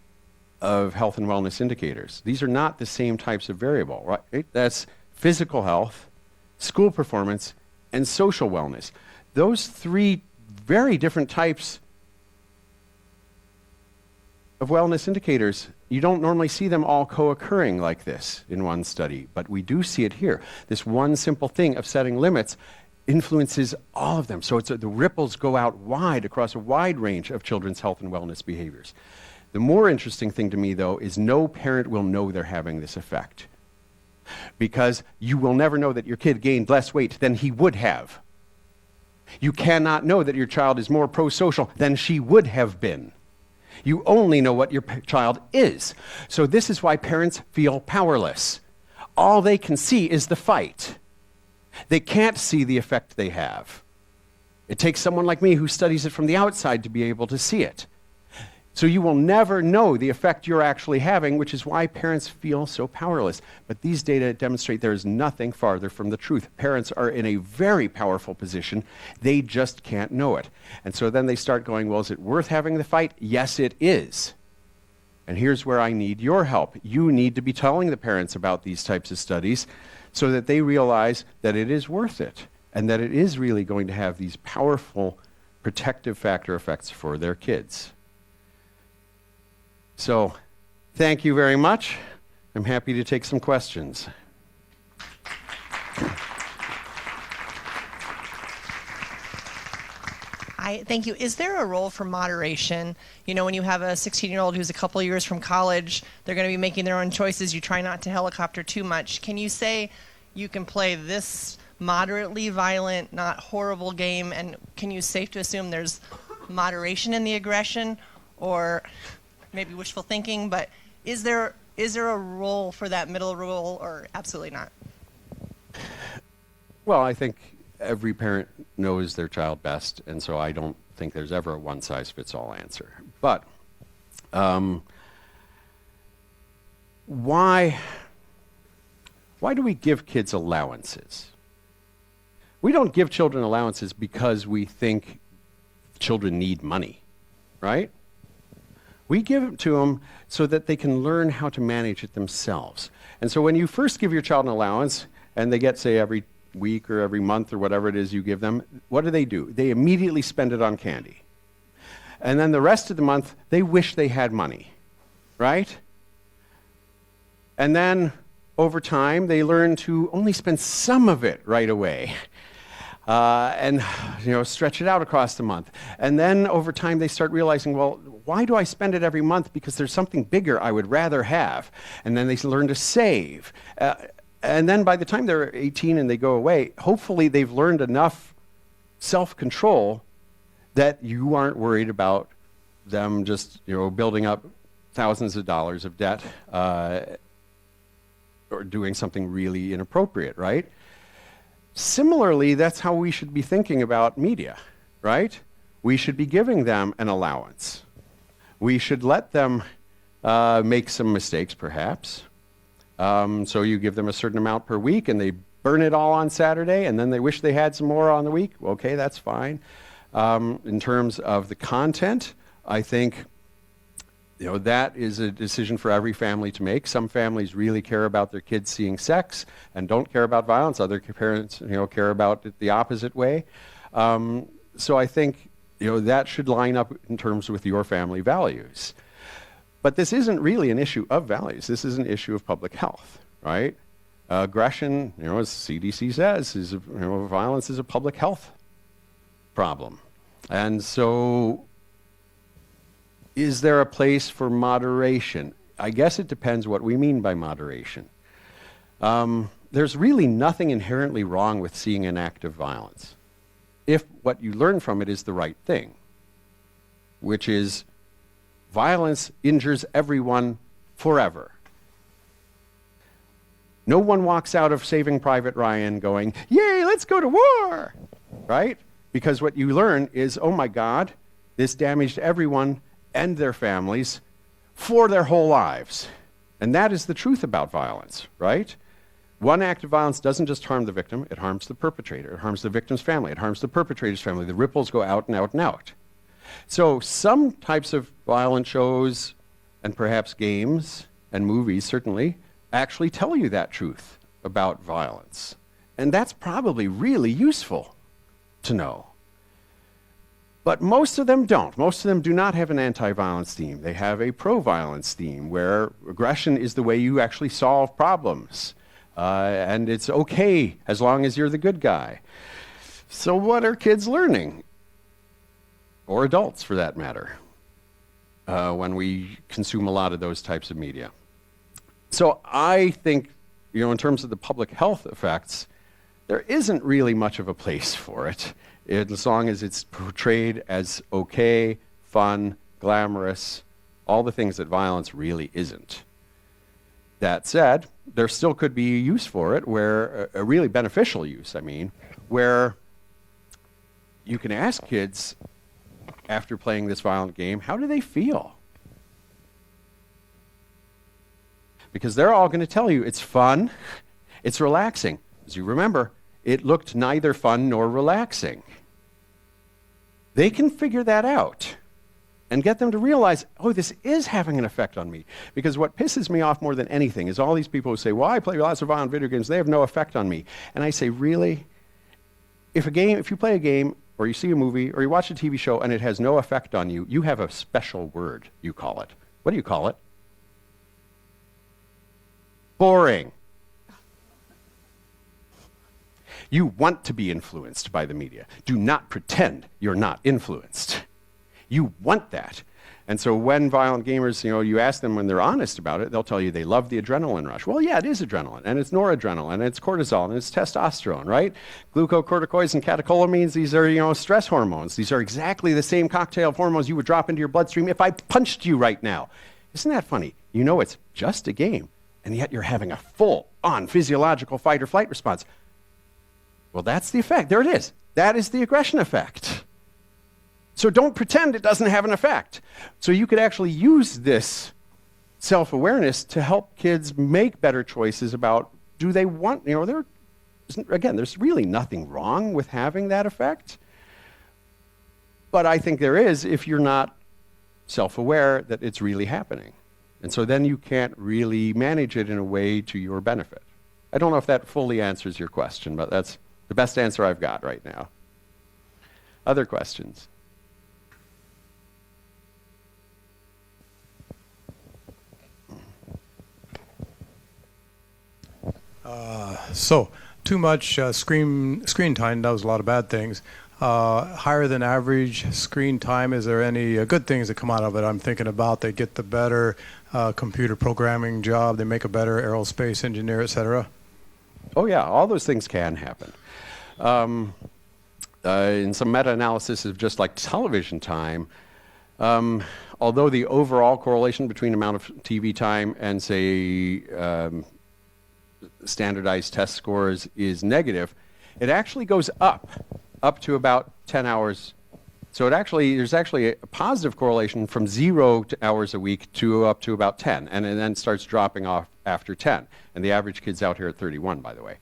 of health and wellness indicators. These are not the same types of variable, right? That's physical health, school performance, and social wellness. Those 3 very different types of wellness indicators, you don't normally see them all co-occurring like this in one study, but we do see it here. This one simple thing of setting limits influences all of them. So the ripples go out wide across a wide range of children's health and wellness behaviors. The more interesting thing to me, though, is no parent will know they're having this effect, because you will never know that your kid gained less weight than he would have. You cannot know that your child is more pro-social than she would have been. You only know what your child is. So this is why parents feel powerless. All they can see is the fight. They can't see the effect they have. It takes someone like me who studies it from the outside to be able to see it. So you will never know the effect you're actually having, which is why parents feel so powerless. But these data demonstrate there is nothing farther from the truth. Parents are in a very powerful position. They just can't know it. And so then they start going, well, is it worth having the fight? Yes, it is. And here's where I need your help. You need to be telling the parents about these types of studies so that they realize that it is worth it and that it is really going to have these powerful protective factor effects for their kids. So, thank you very much. I'm happy to take some questions. Thank you. Is there a role for moderation? You know, when you have a 16-year-old who's a couple of years from college, they're going to be making their own choices. You try not to helicopter too much. Can you say you can play this moderately violent, not horrible game, and can you safe to assume there's moderation in the aggression, or maybe wishful thinking, but is there a role for that middle rule, or absolutely not? Well, I think every parent knows their child best, and so I don't think there's ever a one-size-fits-all answer. But why do we give kids allowances? We don't give children allowances because we think children need money, right? We give it to them so that they can learn how to manage it themselves. And so when you first give your child an allowance, and they get, say, every week or every month or whatever it is you give them, what do? They immediately spend it on candy. And then the rest of the month, they wish they had money, right? And then over time, they learn to only spend some of it right away. And stretch it out across the month. And then over time they start realizing, well, why do I spend it every month? Because there's something bigger I would rather have. And then they learn to save. And then by the time they're 18 and they go away, hopefully they've learned enough self-control that you aren't worried about them just building up thousands of dollars of debt or doing something really inappropriate, right? Similarly, that's how we should be thinking about media, right? We should be giving them an allowance. We should let them make some mistakes, perhaps. So you give them a certain amount per week, and they burn it all on Saturday, and then they wish they had some more on the week. Okay, that's fine. In terms of the content, I think that is a decision for every family to make. Some families really care about their kids seeing sex and don't care about violence. Other parents, care about it the opposite way. So I think, that should line up in terms with your family values. But this isn't really an issue of values. This is an issue of public health, right? Aggression, as CDC says, violence is a public health problem. And so, is there a place for moderation? I guess it depends what we mean by moderation. There's really nothing inherently wrong with seeing an act of violence, if what you learn from it is the right thing, which is violence injures everyone forever. No one walks out of Saving Private Ryan going, yay, let's go to war, right? Because what you learn is, oh my God, this damaged everyone and their families for their whole lives. And that is the truth about violence, right? One act of violence doesn't just harm the victim, it harms the perpetrator. It harms the victim's family. It harms the perpetrator's family. The ripples go out and out and out. So some types of violent shows and perhaps games and movies certainly actually tell you that truth about violence. And that's probably really useful to know. But most of them don't. Most of them do not have an anti-violence theme. They have a pro-violence theme where aggression is the way you actually solve problems. And it's okay as long as you're the good guy. So what are kids learning? Or adults, for that matter, when we consume a lot of those types of media. So I think, in terms of the public health effects, there isn't really much of a place for it, as long as it's portrayed as okay, fun, glamorous, all the things that violence really isn't. That said, there still could be a use for it, where a really beneficial use, where you can ask kids after playing this violent game, how do they feel? Because they're all going to tell you it's fun, it's relaxing. As you remember, it looked neither fun nor relaxing. They can figure that out and get them to realize, oh, this is having an effect on me. Because what pisses me off more than anything is all these people who say, well, I play lots of violent video games, they have no effect on me. And I say, really? If you play a game, or you see a movie, or you watch a TV show and it has no effect on you, you have a special word, you call it. What do you call it? Boring. You want to be influenced by the media. Do not pretend you're not influenced. You want that. And so when violent gamers, you ask them when they're honest about it, they'll tell you they love the adrenaline rush. Well, yeah, it is adrenaline, and it's noradrenaline, and it's cortisol, and it's testosterone, right? Glucocorticoids and catecholamines, these are, stress hormones. These are exactly the same cocktail of hormones you would drop into your bloodstream if I punched you right now. Isn't that funny? It's just a game, and yet you're having a full-on physiological fight or flight response. Well, that's the effect. There it is. That is the aggression effect. So don't pretend it doesn't have an effect. So you could actually use this self-awareness to help kids make better choices about, do they want, there's really nothing wrong with having that effect. But I think there is if you're not self-aware that it's really happening. And so then you can't really manage it in a way to your benefit. I don't know if that fully answers your question, but that's the best answer I've got right now. Other questions? So too much screen time does a lot of bad things. Higher than average screen time, is there any good things that come out of it? I'm thinking about they get the better computer programming job, they make a better aerospace engineer, etc. Oh yeah, all those things can happen. In some meta-analysis of just like television time, although the overall correlation between amount of TV time and, say, standardized test scores is negative, it actually goes up to about 10 hours. So there's actually a positive correlation from 0 hours a week to up to about 10, and it then starts dropping off after 10. And the average kid's out here at 31, by the way,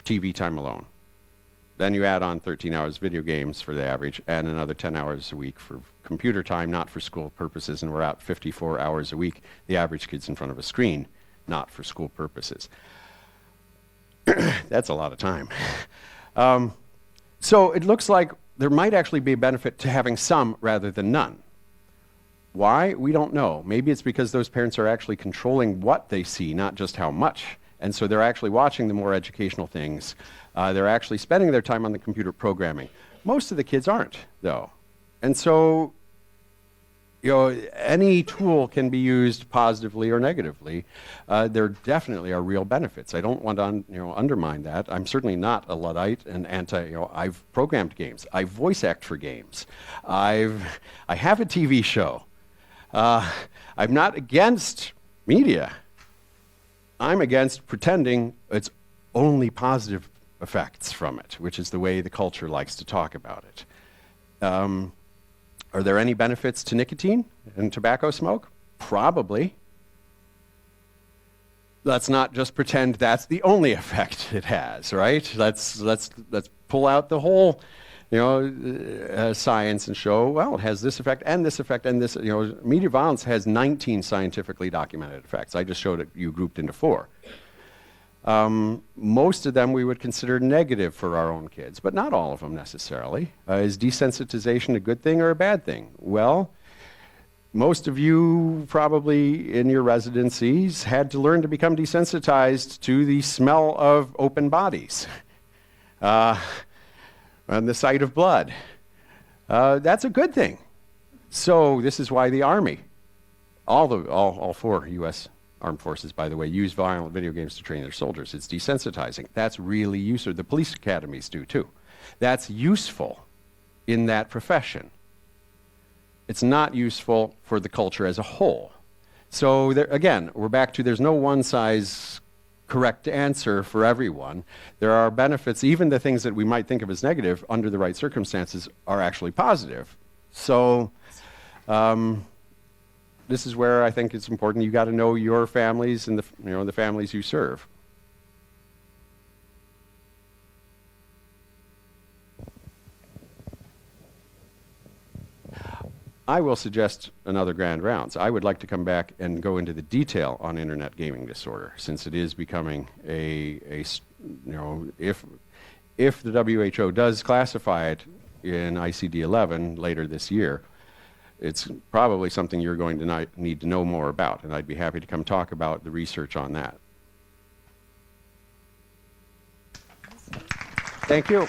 TV time alone. Then you add on 13 hours video games for the average, and another 10 hours a week for computer time, not for school purposes, and we're out 54 hours a week. The average kid's in front of a screen, not for school purposes. That's a lot of time. So it looks like there might actually be a benefit to having some rather than none. Why? We don't know. Maybe it's because those parents are actually controlling what they see, not just how much. And so they're actually watching the more educational things. They're actually spending their time on the computer programming. Most of the kids aren't, though. And so, any tool can be used positively or negatively. There definitely are real benefits. I don't want to undermine that. I'm certainly not a Luddite and I've programmed games. I voice act for games. I have a TV show. I'm not against media. I'm against pretending it's only positive effects from it, which is the way the culture likes to talk about it. Are there any benefits to nicotine and tobacco smoke? Probably. Let's not just pretend that's the only effect it has, right? Let's pull out the whole, science and show, well, it has this effect and this effect and this. Media violence has 19 scientifically documented effects. I just showed it you grouped into 4. Most of them we would consider negative for our own kids, but not all of them necessarily. Is desensitization a good thing or a bad thing? Well, most of you probably in your residencies had to learn to become desensitized to the smell of open bodies. on the sight of blood. That's a good thing. So this is why the Army, all 4 U.S. Armed Forces, by the way, use violent video games to train their soldiers. It's desensitizing. That's really useful. The police academies do too. That's useful in that profession. It's not useful for the culture as a whole. So there, again, we're back to there's no one size correct answer for everyone. There are benefits, even the things that we might think of as negative, under the right circumstances, are actually positive. So this is where I think it's important. You got to know your families and the families you serve. I will suggest another grand rounds. I would like to come back and go into the detail on internet gaming disorder, since it is becoming if the WHO does classify it in ICD-11 later this year, it's probably something you're going to need to know more about, and I'd be happy to come talk about the research on that. Thank you.